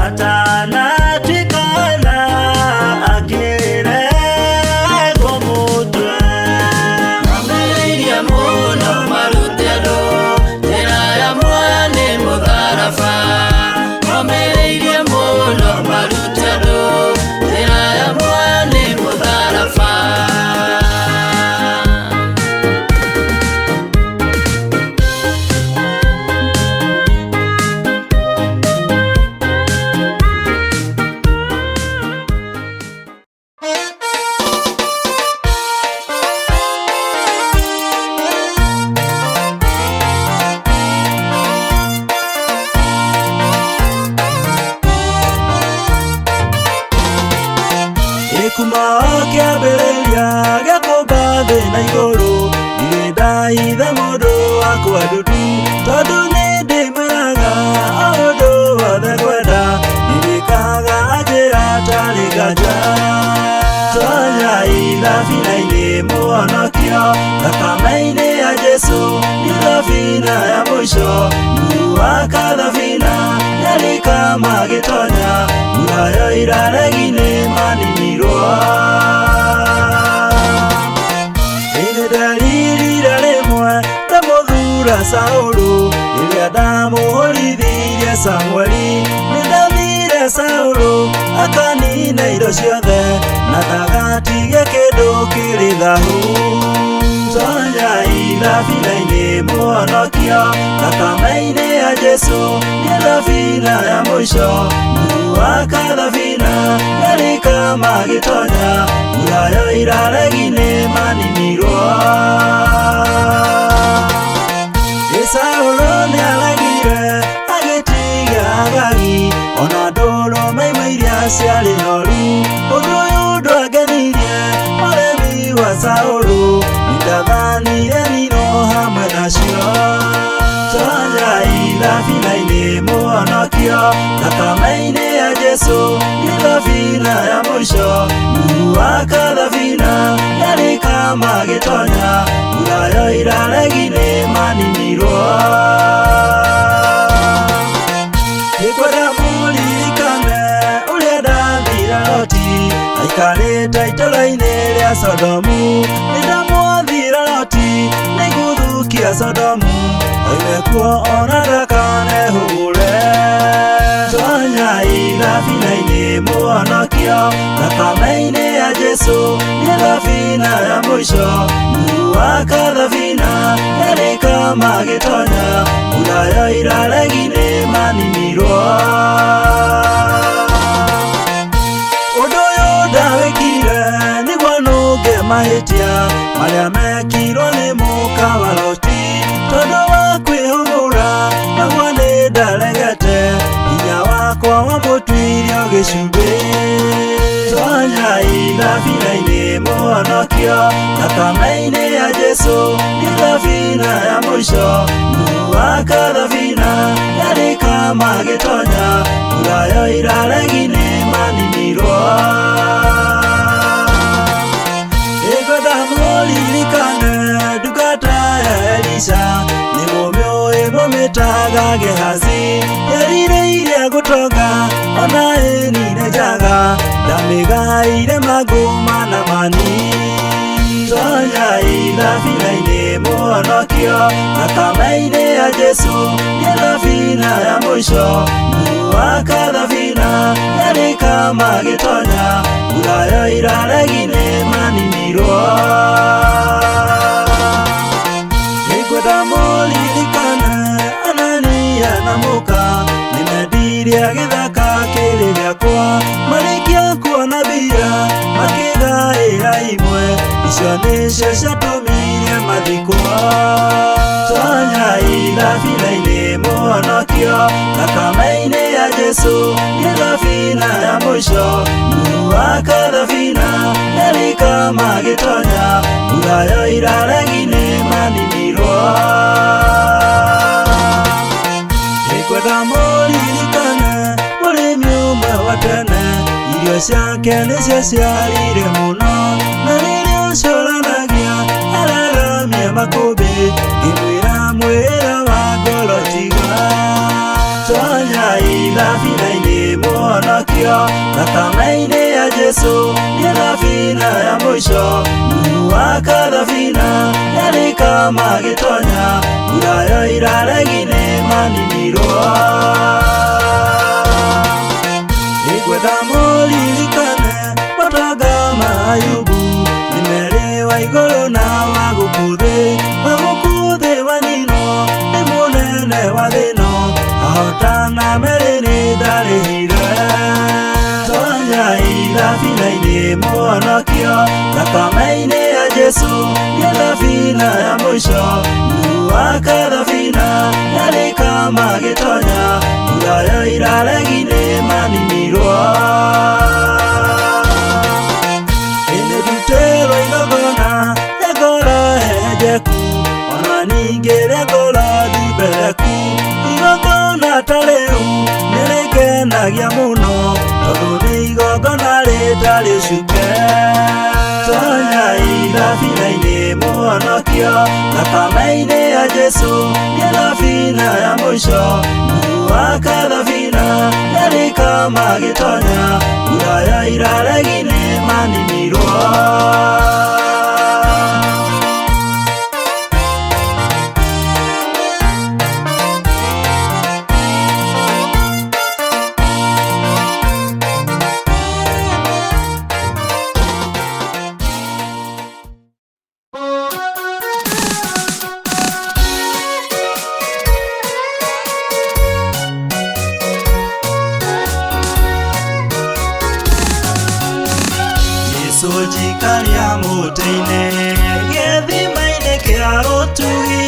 atanatuĩkana akĩregwo mũtwe. Momĩrĩirie mũno marute andũ njĩra ya muoyo nĩ mũtharaba. Momĩrĩirie mũno marute andũ njĩra ya muoyo nĩ mũtharaba. Gĩkumo kĩambĩrĩria gĩakũmba thĩ na igũrũ ndirĩ ndaitha mũndũ wakwa ndutu tondũ nĩndĩmwĩraga o ũndũ wothe ngwenda nĩndĩkaga njĩra atarĩ nganja. Tonyai thabina-inĩ mũhonokio thakame-inĩ ya Jesũ nĩ thabina ya mũico. Muaka thabina yarĩka magĩtonya muoyo iraregi-inĩ maninirwo. Nĩ ndarĩrire rĩmwe ndamũthura Saũlũ rĩrĩa ndamũhũrithirie Samũeli. Nĩ ndathire Saũlũ akanina indo ciothe na ndagatige kĩndũ kĩrĩ thahu. Tonyai thabina-inĩ mũhonokio thakame-inĩ ya Jesũ nĩ thabina ya mũico. Muaka thabina yarĩka magĩtonya muoyo iraregi-inĩ maninirwo. Saũlũ nĩaregire agĩtiga Agagi ona ndũrũme imwe iria ciarĩ noru. Ũndũ ũyũ ndwangenirie mũremi wa Saũlũ nĩndathanire ninwo hamwe nacio. Tonyai thabina-inĩ mũhonokio thakame-inĩ ya Jesũ nĩ thabina ya mũico. Muaka thabina yarĩka magĩtonya muoyo iraregi-inĩ maninirwo. Nĩngwenda mũririkane ũrĩa ndathira Loti aikarĩte itũũra-inĩ rĩa Sodomu. Nĩndamwathire Loti nĩngũthũkia Sodomu oime kuo ona ndakanehũgũre. Tonyai thabina-inĩ mũhonokio thakame-inĩ ya Jesũ nĩ thabina ya mũico. Muaka thabina yarĩka magĩtonya muoyo iraregi-inĩ maninirwo. Ũndũ ũyũ ndawĩkire nĩguo nũnge mahĩtia marĩa mekirwo nĩ mũka wa Loti. Tondũ wa kwĩhũgũra naguo nĩndaregete hinya wakwa wamũtuire gĩcubĩ. Tonya ithabina-inĩ Mũhonokio, thakame-inĩ ya Jesũ nĩ thabina ya mũico. Mũhaka thabina yarĩka magĩtonya, muoyo iraregi nĩ maninirwo. Ngwenda mũririkane ndungata ya Elisha, nĩmũmĩũĩ mũmĩtaga Gehazi. Yerirĩirie gũtonga ona ĩnine njaga, ndamĩgaĩire mangũma na mani. Tonya ithabina-inĩ Mũhonokio, thakame-inĩ ya Jesũ nĩ thabina ya mũico. Mũhaka thabina yarĩka magĩtonya, muoyo iraregi nĩ maninirwo. Ngwenda mũririkane Anania na Mũka, nĩmendirie gĩthaka kĩrĩ gĩakwa. Marĩkia kuona mbia makĩgaĩra imwe, icio nĩcio ciatũmire mathikwo. Tonya ithabina-inĩ Mũhonokio, thakame-inĩ ya Jesũ nĩ thabina ya mũico. Mũhaka thabina yarĩka magĩtonya, muoyo iraregi nĩ maninirwo. Ngwenda mũririkane mũrĩmi ũmwe wa tene, irio ciake nĩcio ciarire mũno. Na rĩrĩa ũcũranagia araramie makũmbĩ, ngĩmwĩra mwĩra wa ngoro tiga. Tonya ithabina-inĩ Mũhonokio, thakame-inĩ ya Jesũ nĩ thabina ya mũico. Mũhaka thabina yarĩka magĩtonya, muoyo iraregi nĩ maninirwo. Ngwenda mũririkane matonga ma Ayubu, nĩ merĩ wa igũrũ na wa gũkũ thĩ. Wa gũkũ thĩ waninwo nĩ mũnene wa thĩno, ahotana merĩ nĩ ndarĩhire. Tonya ithabina-inĩ Mũhonokio, thakame-inĩ ya Jesũ nĩ thabina ya mũico. Mũhaka thabina yarĩka magĩtonya, muoyo iraregi nĩ maninirwo. Nĩndutĩrwo igongona rĩa ngoro henjeku, ona ningĩ rĩa ngoro ndumbereku. Igongona ta rĩu nĩrĩngenagia mũno, tondũ nĩ igongona rĩtarĩ cuke. Tonya ithabina-inĩ Mũhonokio, thakame-inĩ ya Jesũ nĩ thabina ya mũico. Mũhaka thabina yarĩka magĩtonya, muoyo iraregi nĩ maninirwo. Jikaria mũtĩ-inĩ gĩthima-inĩ kĩa ũtugi,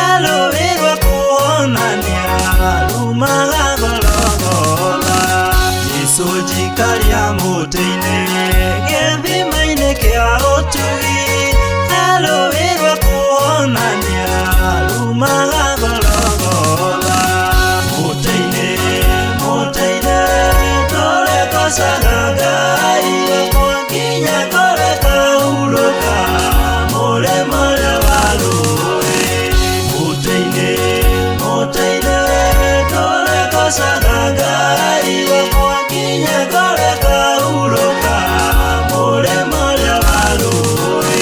arũĩrwo kuonania rumaga Gologotha. Jesũ jikaria mũtĩ-inĩ gĩthima-inĩ kĩa ũtugi, arũĩrwo kuonania rumaga Gologotha. Mũtĩ-inĩ tũrĩgocaga Ngai, nginya kũreka hurũka mũrĩmo ũrĩa wa rũĩ. Mũtĩ-inĩ tũrĩgocaga Ngai, nginya kũreka hurũka mũrĩmo ũrĩa wa rũĩ.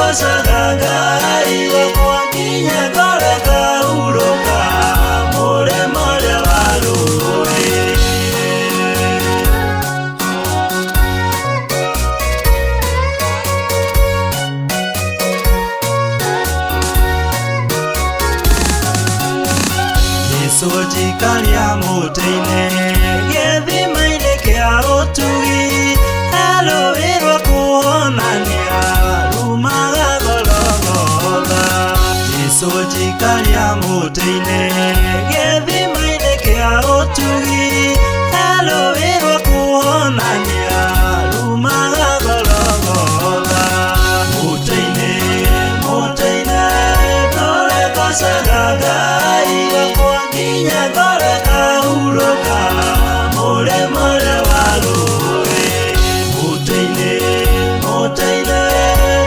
kosaga Ngai wakwa nginya ngoreka hurũka mũrĩmo ũrĩa wa rũĩ. Jesũ njikaria mũtĩ-inĩ gĩthima-inĩ kĩa ũtugi rũĩ rwa kuonania rumaga Gologotha. Jesũ njikaria mũtĩ-inĩ gĩthima-inĩ kĩa ũtugi rũĩ rwa kuonania rumaga Gologotha. Mũtĩ-inĩ ndũrekocaga Ngai wakwa nginya ngoreka hurũka mũrĩmo ũrĩa wa rũĩ. Mũtĩ-inĩ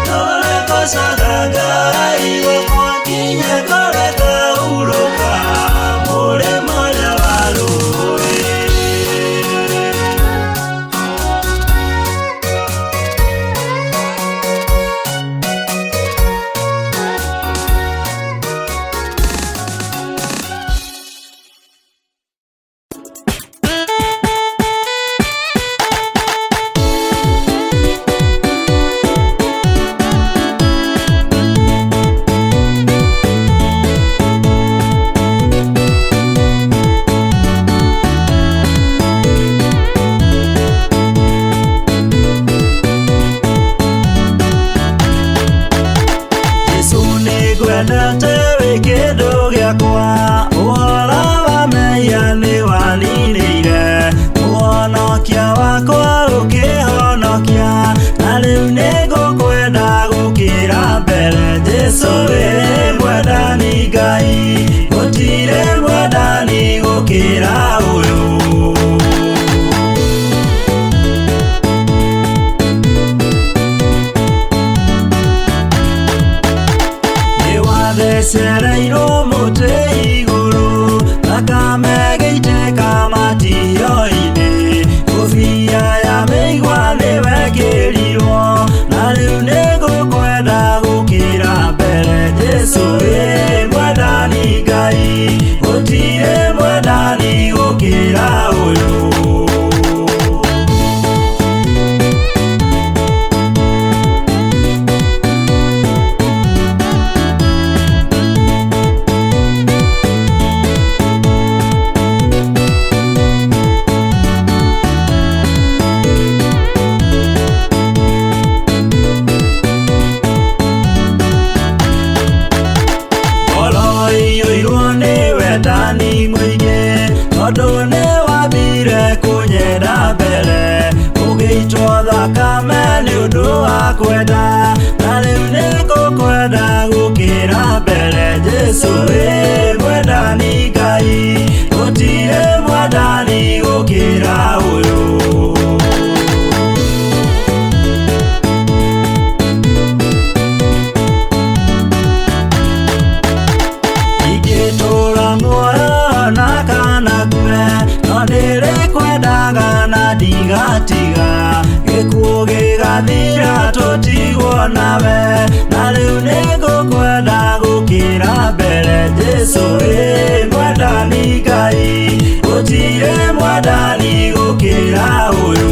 ndũrekocaga Ngai wakwa nginya ngoreka hurũka mũrĩmo ũrĩa wa rũĩ. Ndate wĩ kĩndũ gĩakwa ũhoro wa mehia nĩ waninĩire mũhonokia wakwa ũkĩhonokia na rĩu nĩ ngũkwenda gũkĩra mbere. Jesũ wĩ mwendani Ngai gũtirĩ mwendani gũkĩra ũyũ. Thecereirwo mũtĩ igũrũ thakame gĩitĩka matio-inĩ ngũbia ya mĩigua nĩwekĩrirwo na rĩu nĩ ngũkwenda gũkĩra mbere. Jesũ wĩ mwendani Ngai gũtirĩ mwendani gũkĩra ũyũ. Tondũ nĩ wambire kũnyenda mbere ũgĩitwo thakame nĩ ũndũ wa kwenda na rĩu nĩ ngũkwenda gũkĩra mbere. Jesũ wĩ mwendani Ngai gũtirĩ mwendani gũkĩra ũyũ. Ingĩtũũra muoyo na kana kue no ndĩrĩkwendaga na ndigatiga gĩkuũ gĩgathira tũtigwo nawe na rĩu nĩ ngũkwenda gũkĩra mbere. Jesũ wĩ mwendani Ngai gũtirĩ mwendani gũkĩra ũyũ.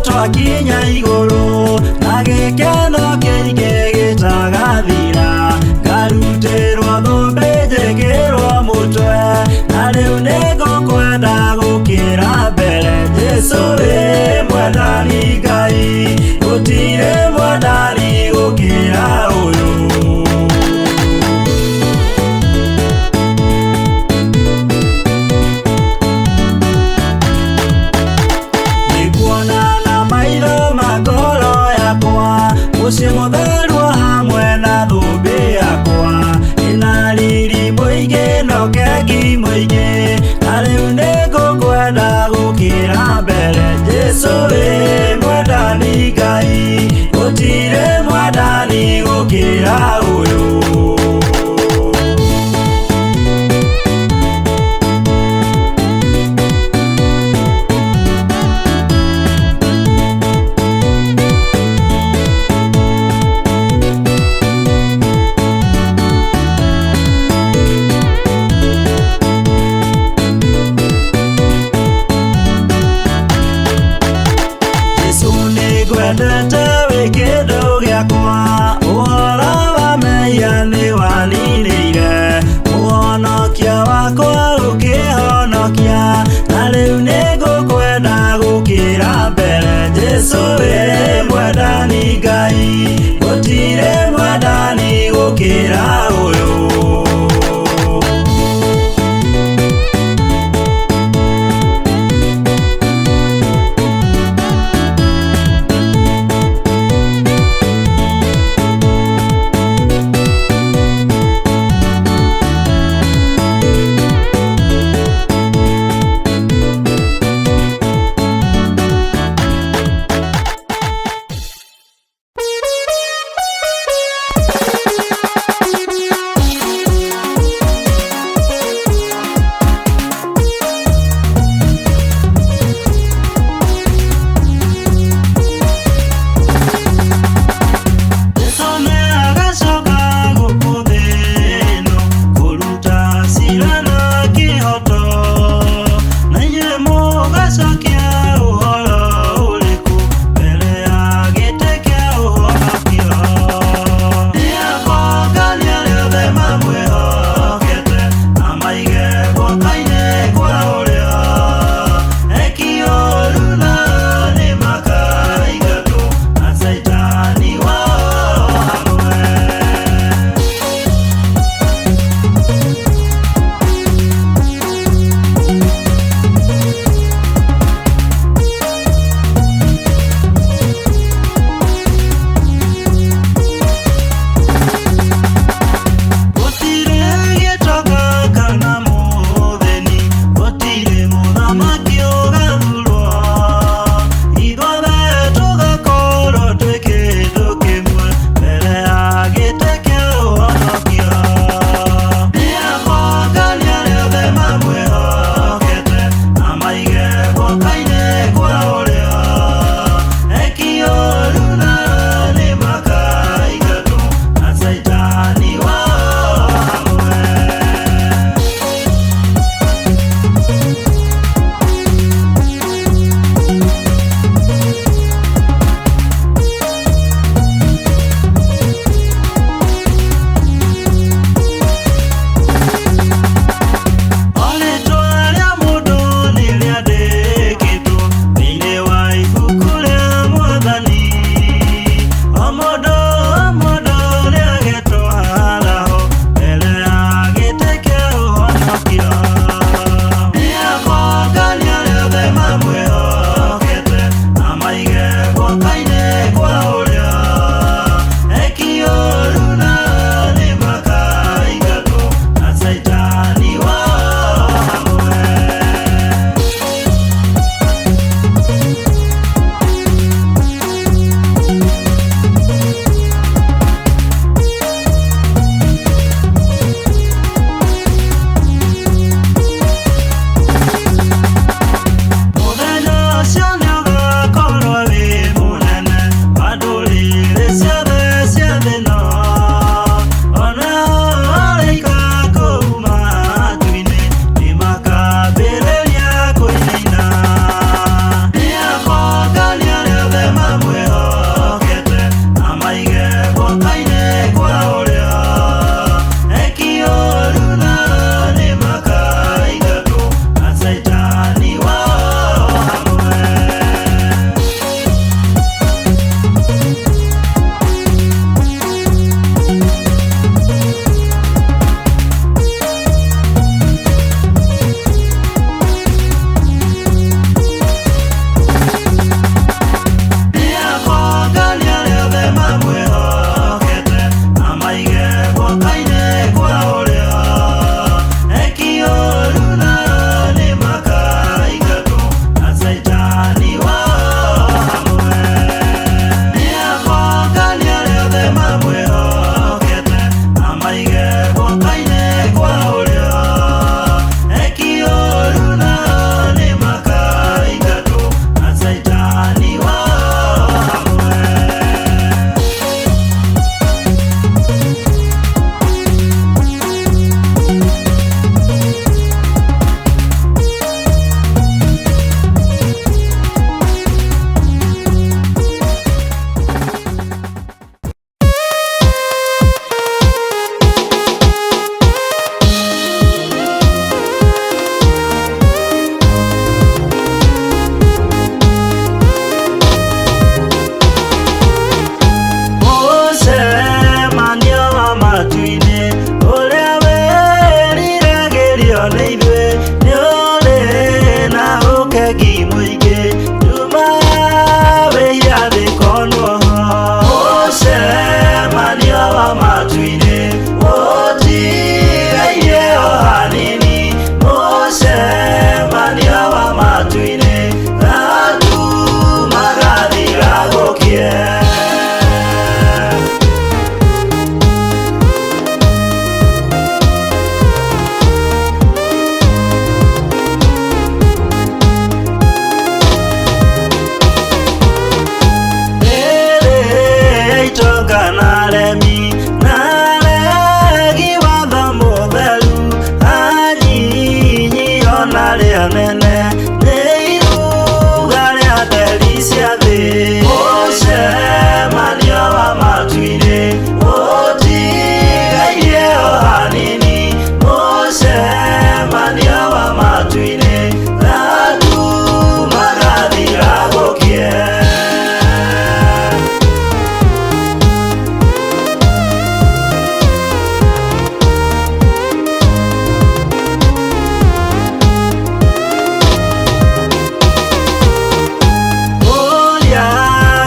Twakinya igũrũ na gĩkeno kĩingĩ gĩtagathira ngarutĩrwo thũmbĩ njĩkĩrwo mũtwe na rĩu nĩ ngũkwenda gũkĩra mbere. Jesũ wĩ mwendani Ngai gũtirĩ mwendani gũkĩra ũyũ. Mũciĩ mũtheru hamwe na thũmbĩ yakwa ĩna riri mũingĩ no Nĩngwendete wĩ kĩndũ gĩakwa, ũhoro wa mehia nĩwanirĩire, mũhonokia wakwa ũkĩhonokia, na rĩu nĩngũkwenda gũkĩra mbere. Jesũ wĩ mwendani Ngai, gũtirĩ mwendani gũkĩra ũyũ.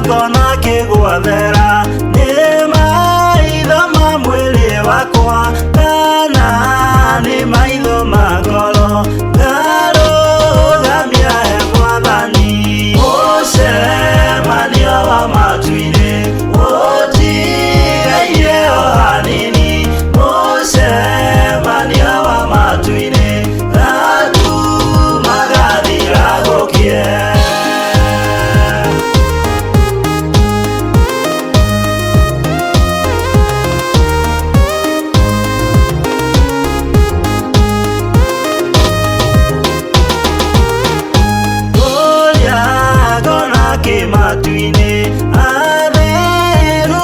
ngona kĩgwathera nĩ maitho ma mwĩrĩ wakwa kana nĩ maitho ma ngoro ngarũgamia he Mwathani. Mũcemanio wa matu-inĩ ũtigaire o hanini, mũcemanio wa matu-inĩ gatuma gathira gũkie. Matu-inĩ atherũ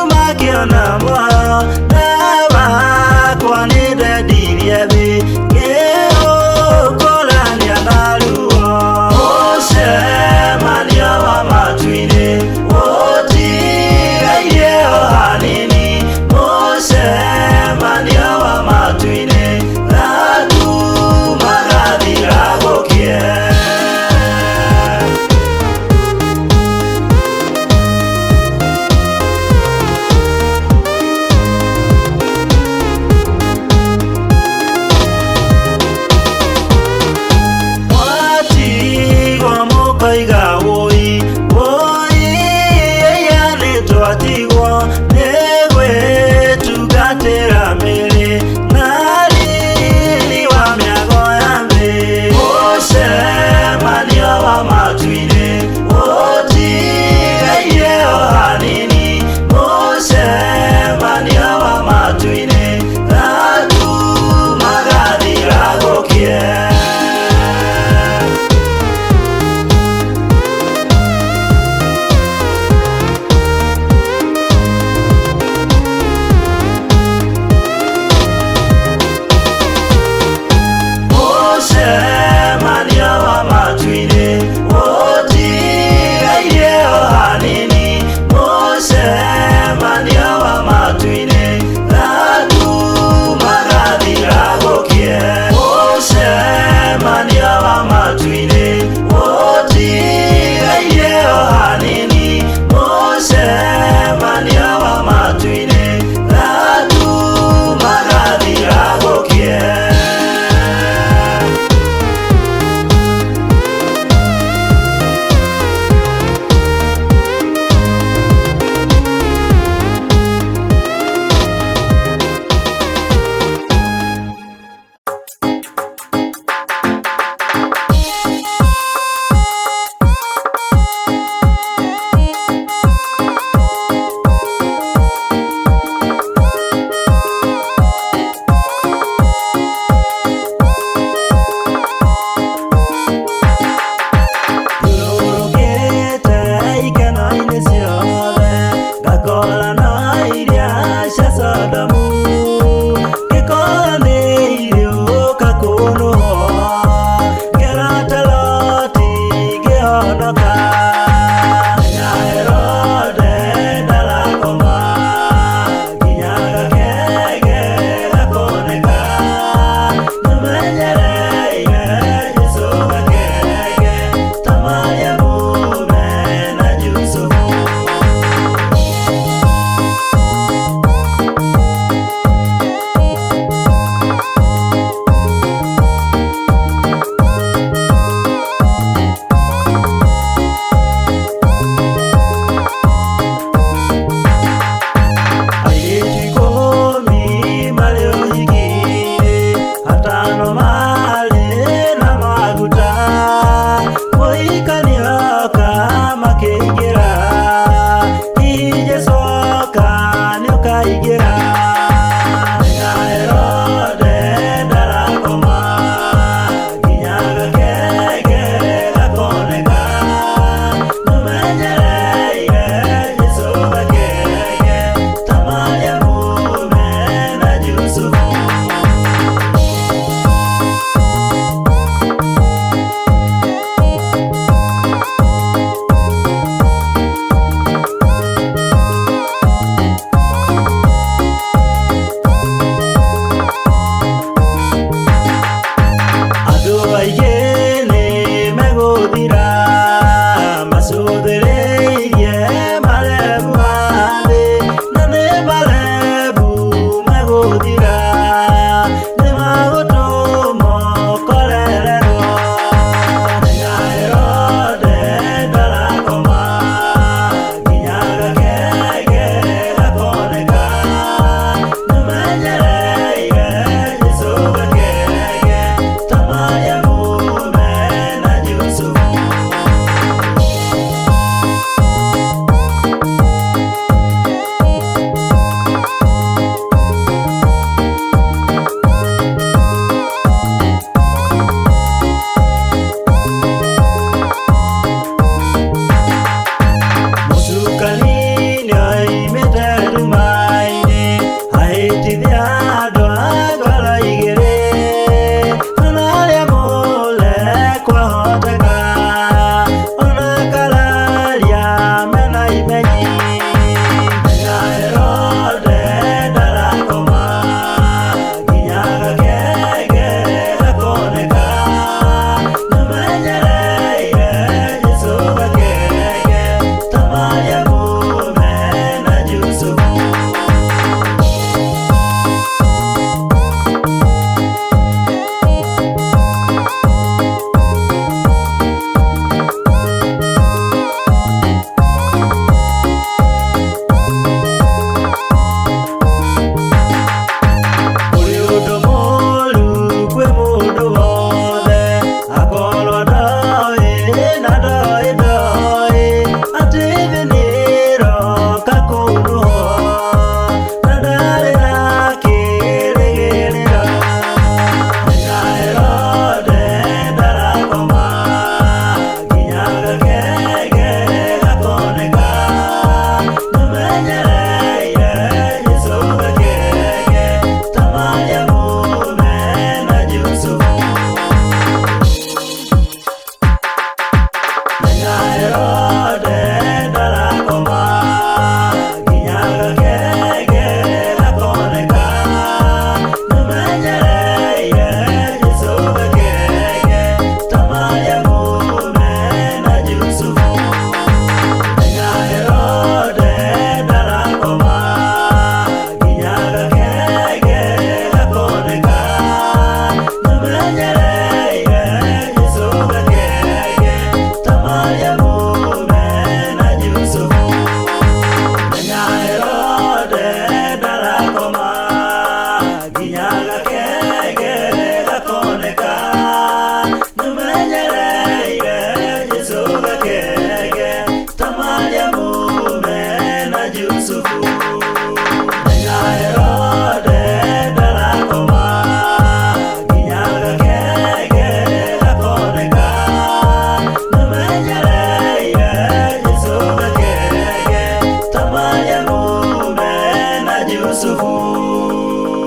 Yusufu.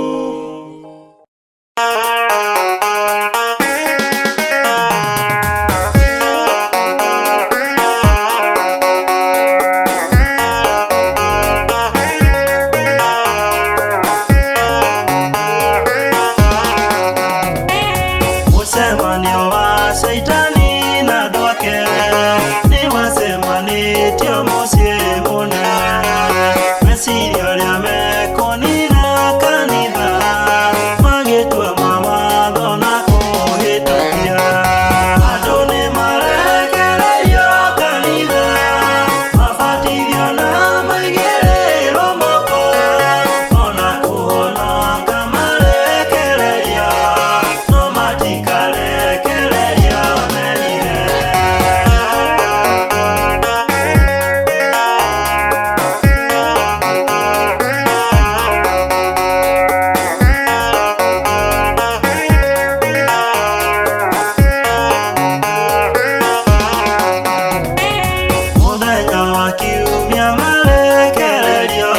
Musemanio wa Saitani na doke ni wasemanitio musie munene mesirio ria mekonina kanitha magitua mawatho na kuhitagia andu ni marekererio kanitha mabatithio na maigĩrĩrwo moko ona kuhonoka marekererio no matikarekererio merire. Muthenya wa kiumia marekererio,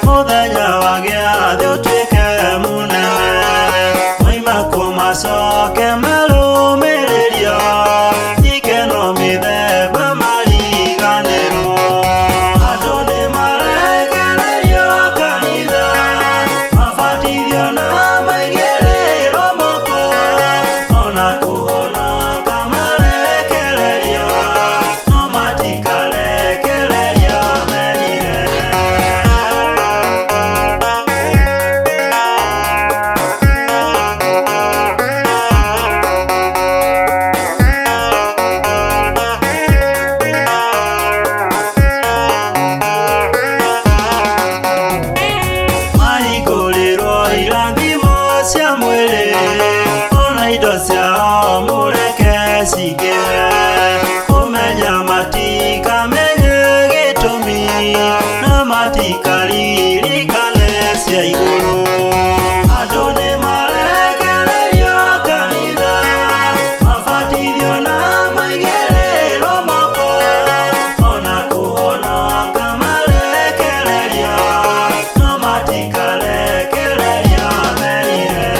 muthenya wa gĩathĩ ũtuĩke mũnene, moima kuo macoke marũmĩrĩrio, ikeno mĩthemba mariganĩrwo. Andũ nĩ marekererio kanitha, mabatithio na maigĩrĩrwo moko, ona kũhonoka marekererio, no matikarekererio merire. Mahingũrĩrwo irathimo cia mwĩrĩ, ona indo ciao mũreke cingĩre, kũmenya matikamenye gĩtũmi na matikaririkane cia igũrũ. Andũ nĩ marekererio kanitha, mabatithio na maigĩrĩrwo moko, ona kũhonoka marekererio, no matikarekererio merire.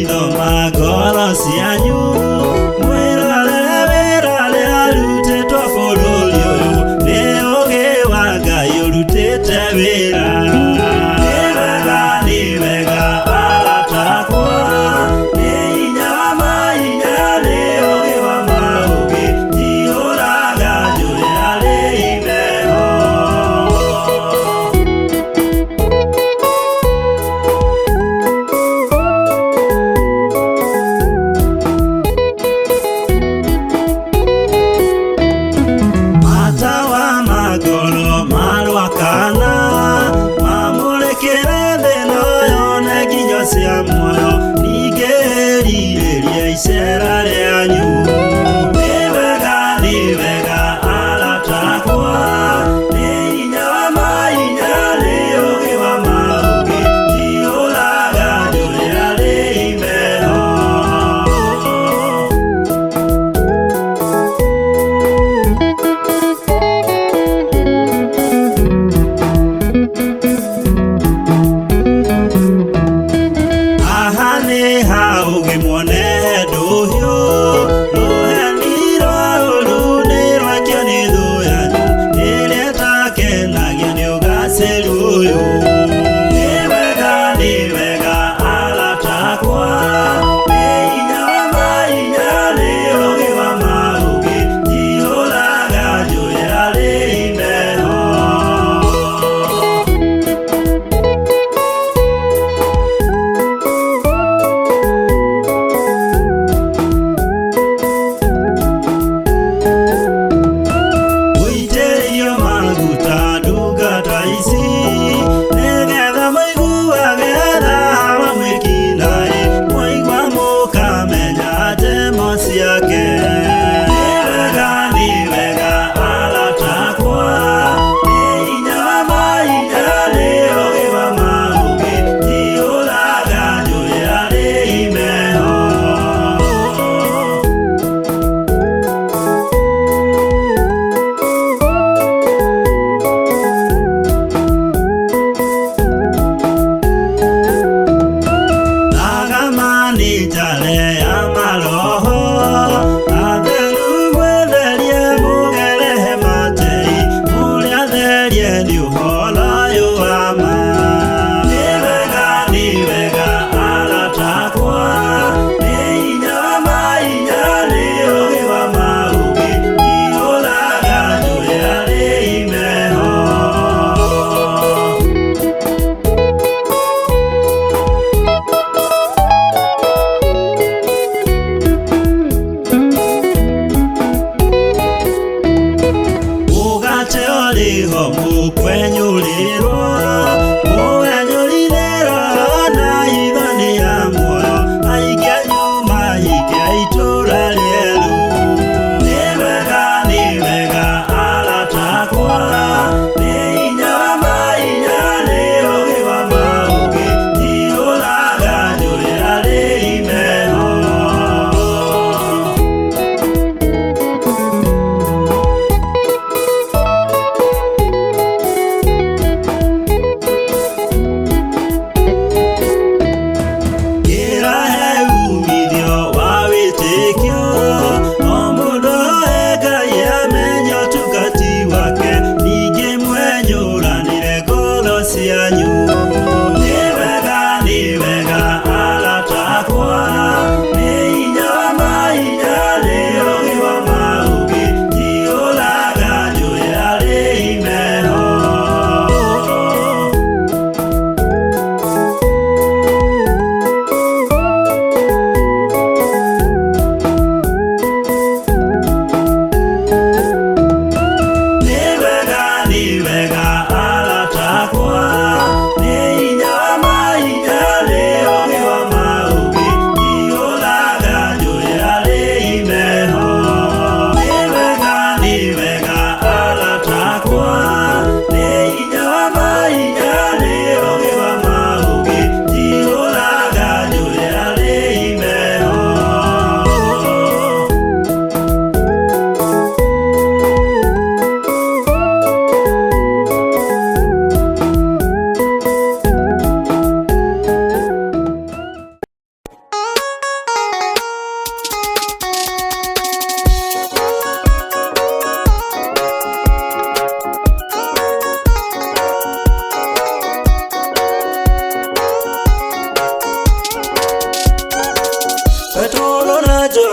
maitho magoro cianyu mwirorere wĩra rĩrĩa arutĩtwo bũrũri ũyũ nĩ ũũgĩ wa Ngai ũrutĩte wĩra. Nĩ wega arata akwa, nĩ hinya wa mahinya, nĩ ũũgĩ wa maũgĩ, njihũraga njũĩ arĩ imeho. Matawa magoro marwakana mamũrĩkĩre thĩna ũyũ na nginyo cia muoyo, ningĩ rirĩria icera rĩanyu. Nĩ wega arata akwa, nĩ hinya wa mahinya, nĩ ũũgĩ wa maũgĩ, njihũraga njũĩ arĩ imeho. Haha nĩ ha ũũgĩ muone ndũhiũ, rũheni rwa ũũru nĩ rwakio nĩ thũ yanyu, rĩrĩa ĩtakenagio nĩ ũgacĩru ũyũ. Nĩ wega arata akwa, nĩ hinya wa mahinya, nĩ ũũgĩ wa maũgĩ, njihũraga njũĩ arĩ imeho. Gũitĩrĩrio maguta ndungata ici, nĩgetha mũiguage tha wa mwĩkinaĩ, mwaigua mũkamenya njemo ciake. Nĩ wega arata akwa, nĩ hinya wa mahinya, nĩ ũũgĩ wa maũgĩ, njihũraga njũĩ arĩ imeho. Nagamani njale ya maroho, atheru mwĩtherie mũgerehe matei, mũrĩa therie nĩ ũhoro ũyũ wa ma. Nĩ wega arata akwa, nĩ hinya wa mahinya, nĩ ũũgĩ wa maũgĩ, njihũraga njũĩ arĩ imeho.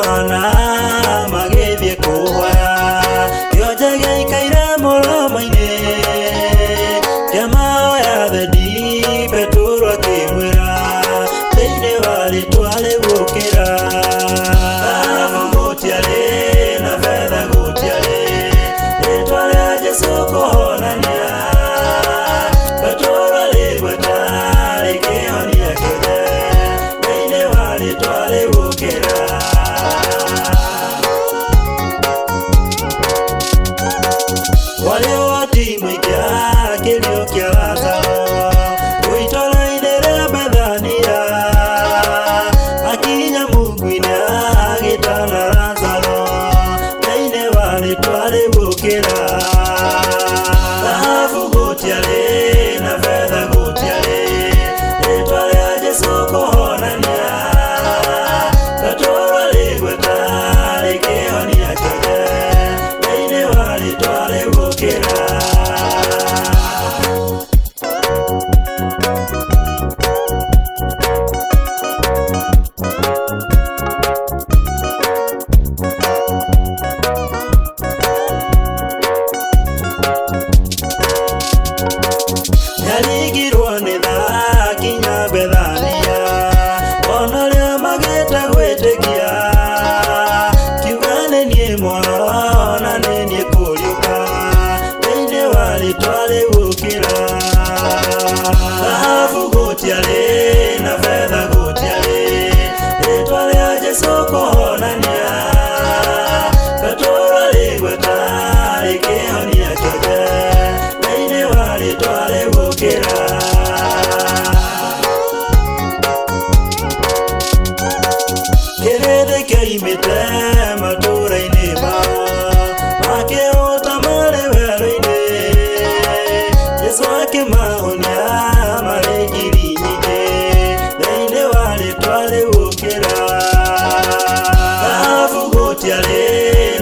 mwana magethie kuhoya kionjage ikaire mũromo-inĩ kĩamahoya thendi Petero akĩmwĩra thĩinĩ wa rĩĩtwa rĩgũkĩra thahabu gũtiarĩ na betha gũtiarĩ rĩĩtwa rĩa Jesũ kũhonania Petero arĩgweta rĩkĩhonia kĩonje thĩinĩ wa rĩĩtwa rĩgũkĩra warĩ ũhoti mũingĩ kĩrĩo kĩa Lazaro itũũra-inĩ rĩa Bethania akinya mungu-inĩ agĩtana Lazaro thĩinĩ wa rĩĩtwa rĩgũkĩra thahabu gũtiarĩ na betha gũtiarĩ rĩĩtwa rĩa Jesũ kũhonania Petero arĩgweta rĩkĩhonia kĩonje thĩinĩ wa rĩĩtwa rĩgũkĩra Yarigirwo nĩ tha kinya Bethania ona rĩo magĩte gwĩtĩkia kiuga nĩ niĩ mwoyo na nĩ niĩ kũriũka thĩinĩ wa rĩĩtwa rĩgũkĩra thahabu gũtiarĩ na betha gũtiarĩ rĩĩtwa rĩa Jesũ kũhonania Petero arĩgweta rĩkĩhonia kĩonje thĩinĩ wa rĩĩtwa rĩgũkĩra kĩrĩndĩ kĩoimĩte matũũra-inĩ mao makĩhũta marĩ werũ-inĩ Jesũ akĩmahonia marĩ ngiri nyingĩ thĩinĩ wa rĩĩtwa rĩgũkĩra thahabu gũtiarĩ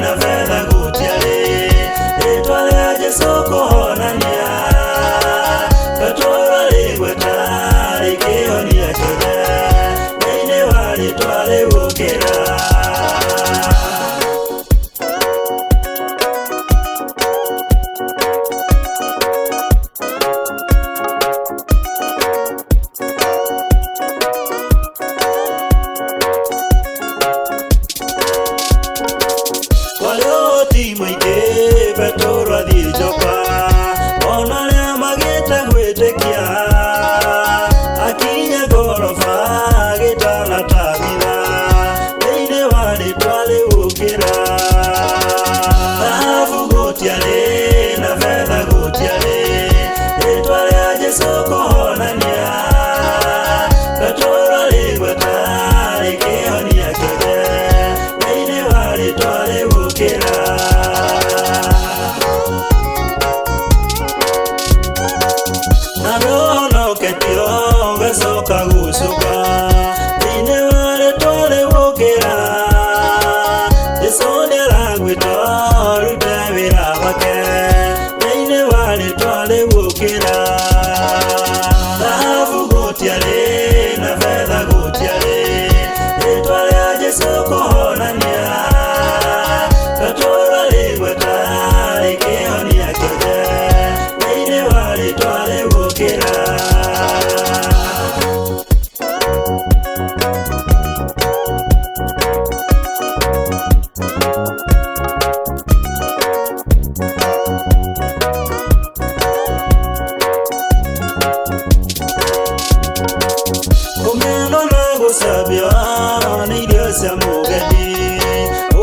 na betha gũtiarĩ rĩĩtwa rĩa Jesũ kũhonania Petero arĩgweta rĩkĩhonia kĩonje thĩinĩ wa rĩĩtwa rĩgũkĩra warĩ ũhoti mũingĩ Petero athiĩ Jopa ona rĩo magĩte gwĩtĩkia akinya ngoroba agĩtana Tabitha thĩinĩ wa rĩĩtwa rĩgũkĩra thahabu gũtiarĩ na betha gũtiarĩ rĩĩtwa rĩa Jesũ kũhonania Petero arĩgweta rĩkĩhonia kĩonje thĩinĩ wa rĩĩtwa rĩgũkĩra na rũhonoketio gacoka gũcũka thĩinĩ wa rĩĩtwa rĩgũkĩra Jesũ nĩaragwĩtwo rute wĩra wake thĩinĩ wa rĩĩtwa rĩgũkĩra thahabu gũtiarĩ na betha gũtiarĩ rĩĩtwa rĩa Jesũ kũhonania Petero arĩgweta rĩkĩhonia kĩonje thĩinĩ wa rĩĩtwa rĩgũkĩra kũmenwo na gũcambio nĩ irio cia mũgendi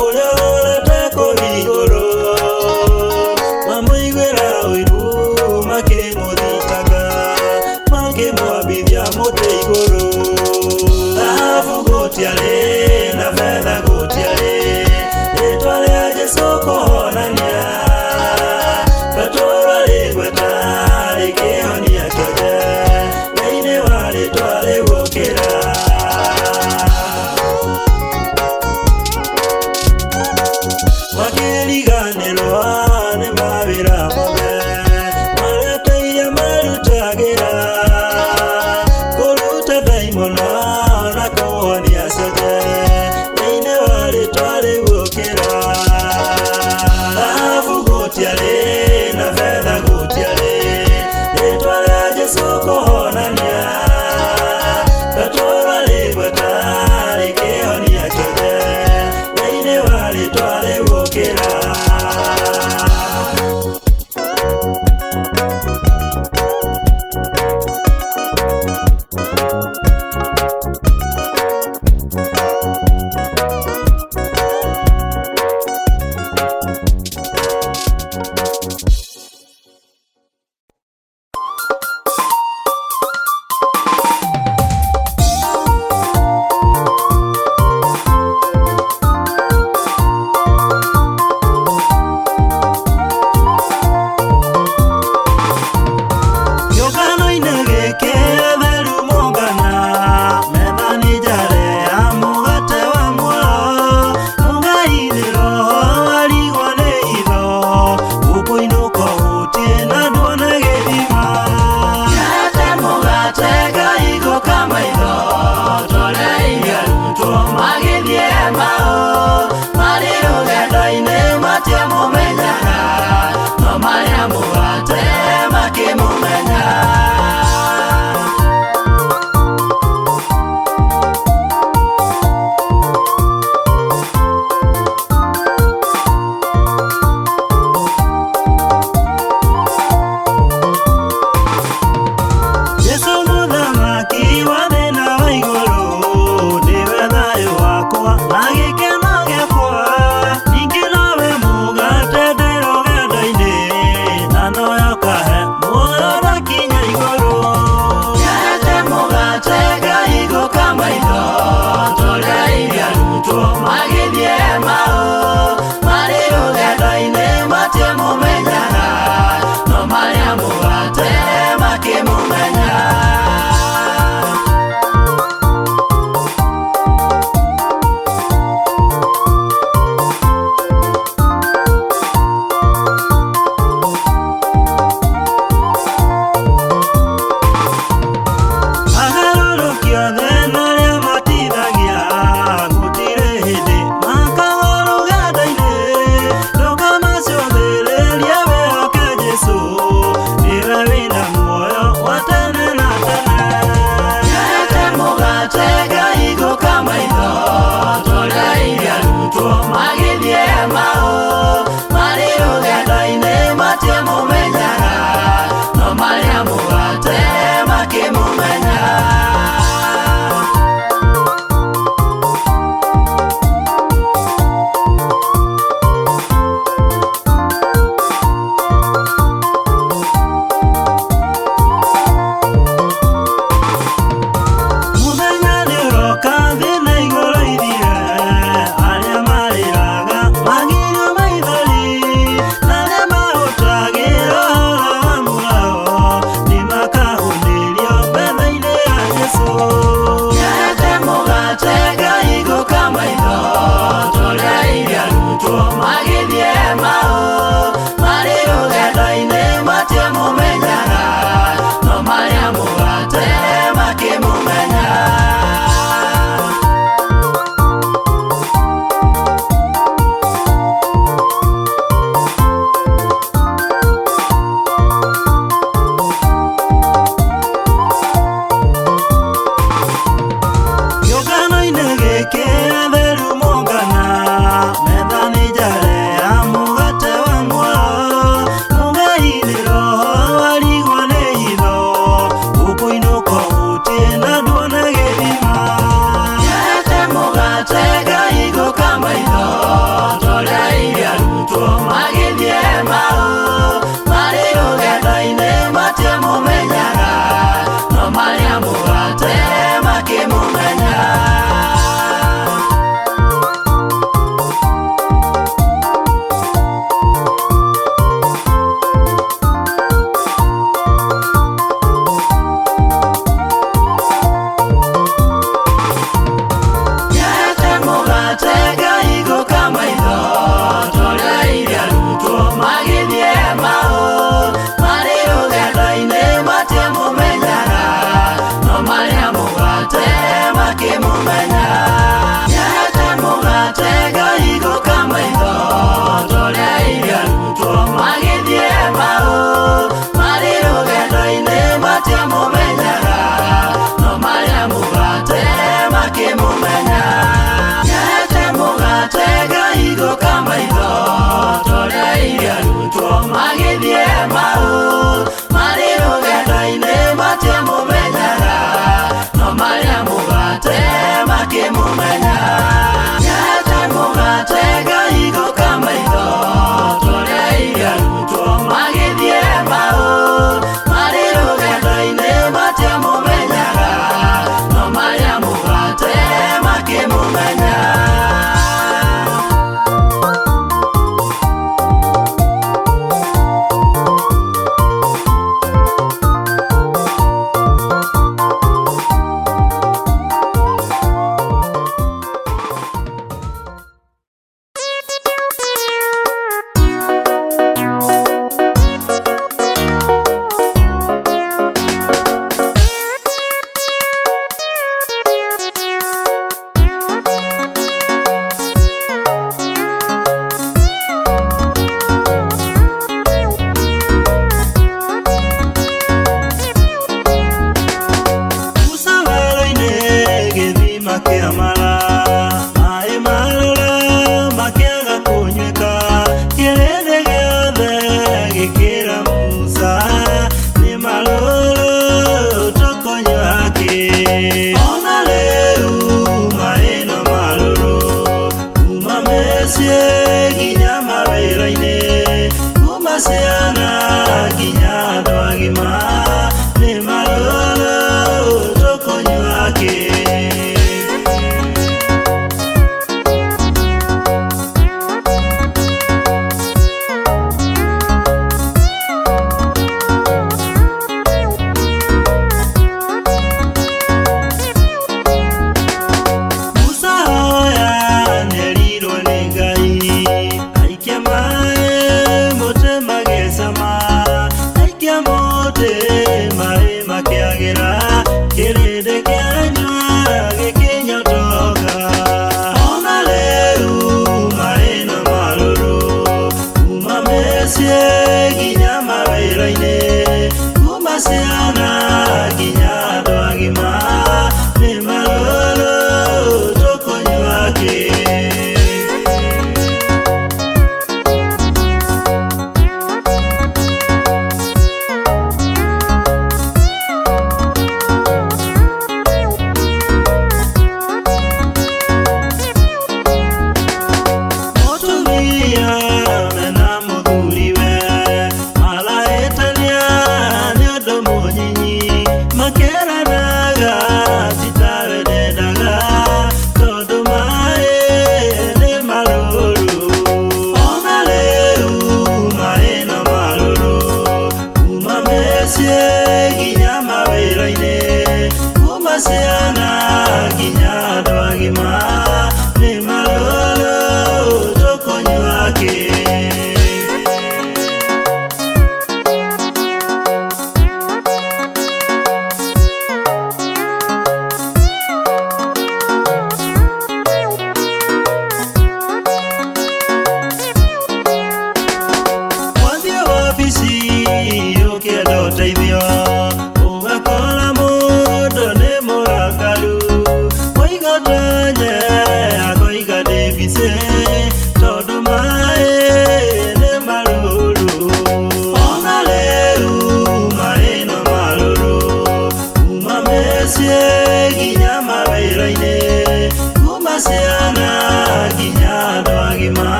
ũrĩa ũrete kũhingũrwo mamũiguĩra ũiru makĩmũthitaga makĩmwambithia mũtĩ igũrũ thahabu gũtiarĩ na betha gũtiarĩ rĩĩtwa rĩa Jesũ kũhonania Petero arĩgweta rĩkĩhonia kĩonje thĩinĩ wa rĩĩtwa rĩgũkĩra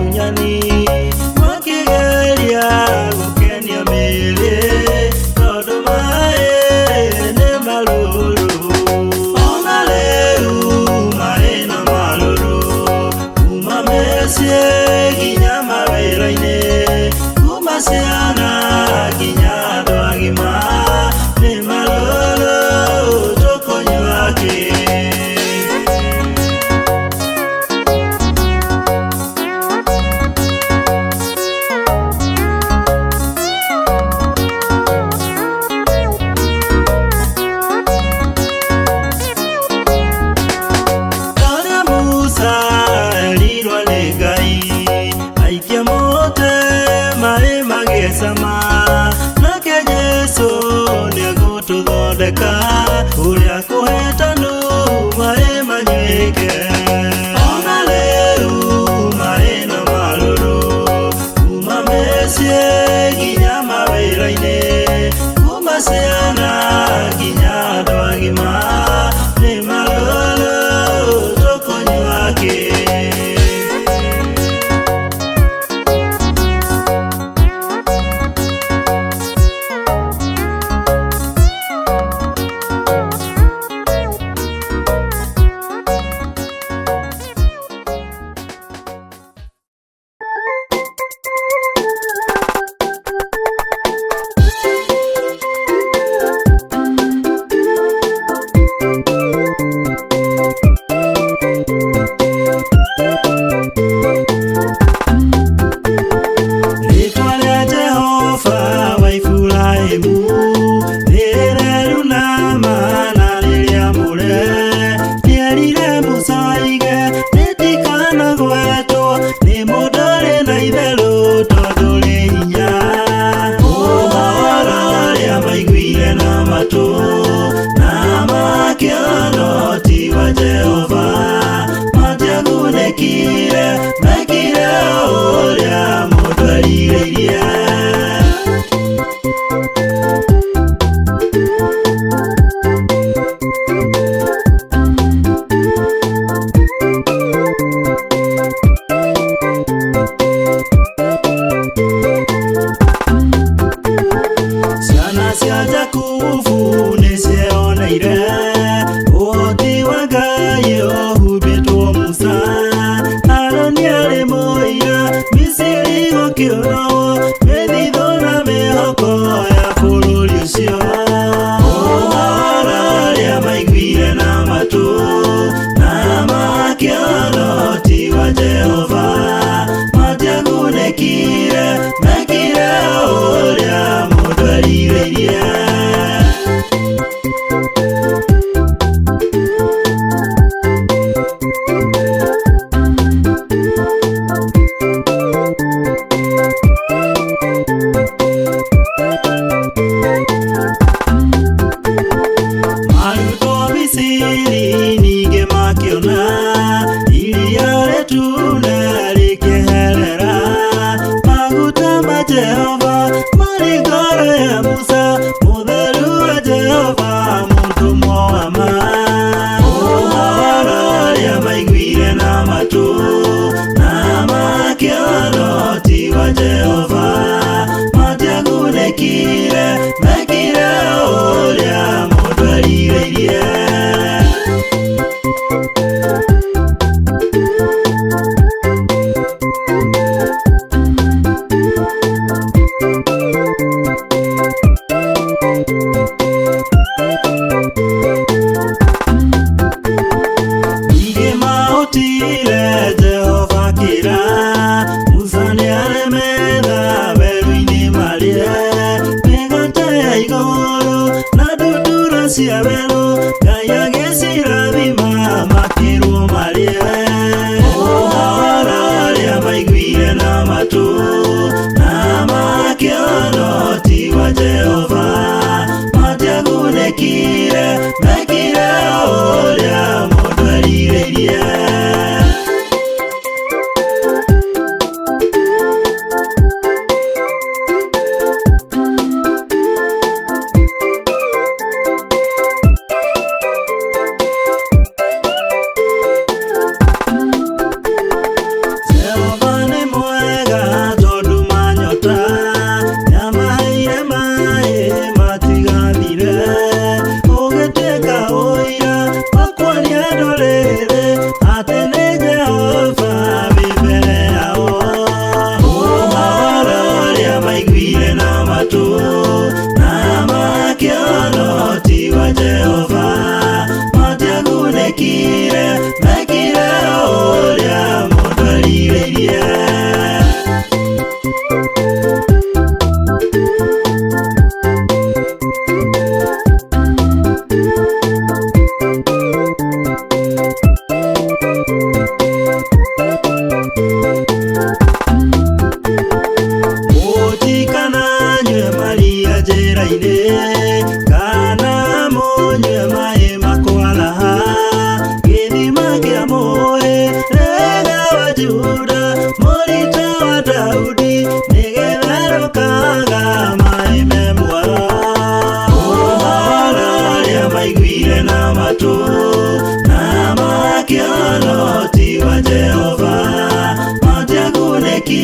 munyani makigeria gukenia mĩĩrĩ tondũ maĩ nĩ marũrũ. Ona rĩu maĩ no marũrũ kuma mĩciĩ nginya mawĩra-inĩ, kuma ciana nginya andũ agima nĩ marũrũ tũkũnyua kĩ? Nake Jesũ nĩegũtũthondeka ũrĩa kũhetanu maĩ manyuĩke. Ona rĩu maĩ no marũrũ kuma mĩciĩ nginya mawĩra-inĩ, kuma ciana nginya andũ agima nĩ marũrũ tũkũnyua kĩ?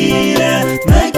mekire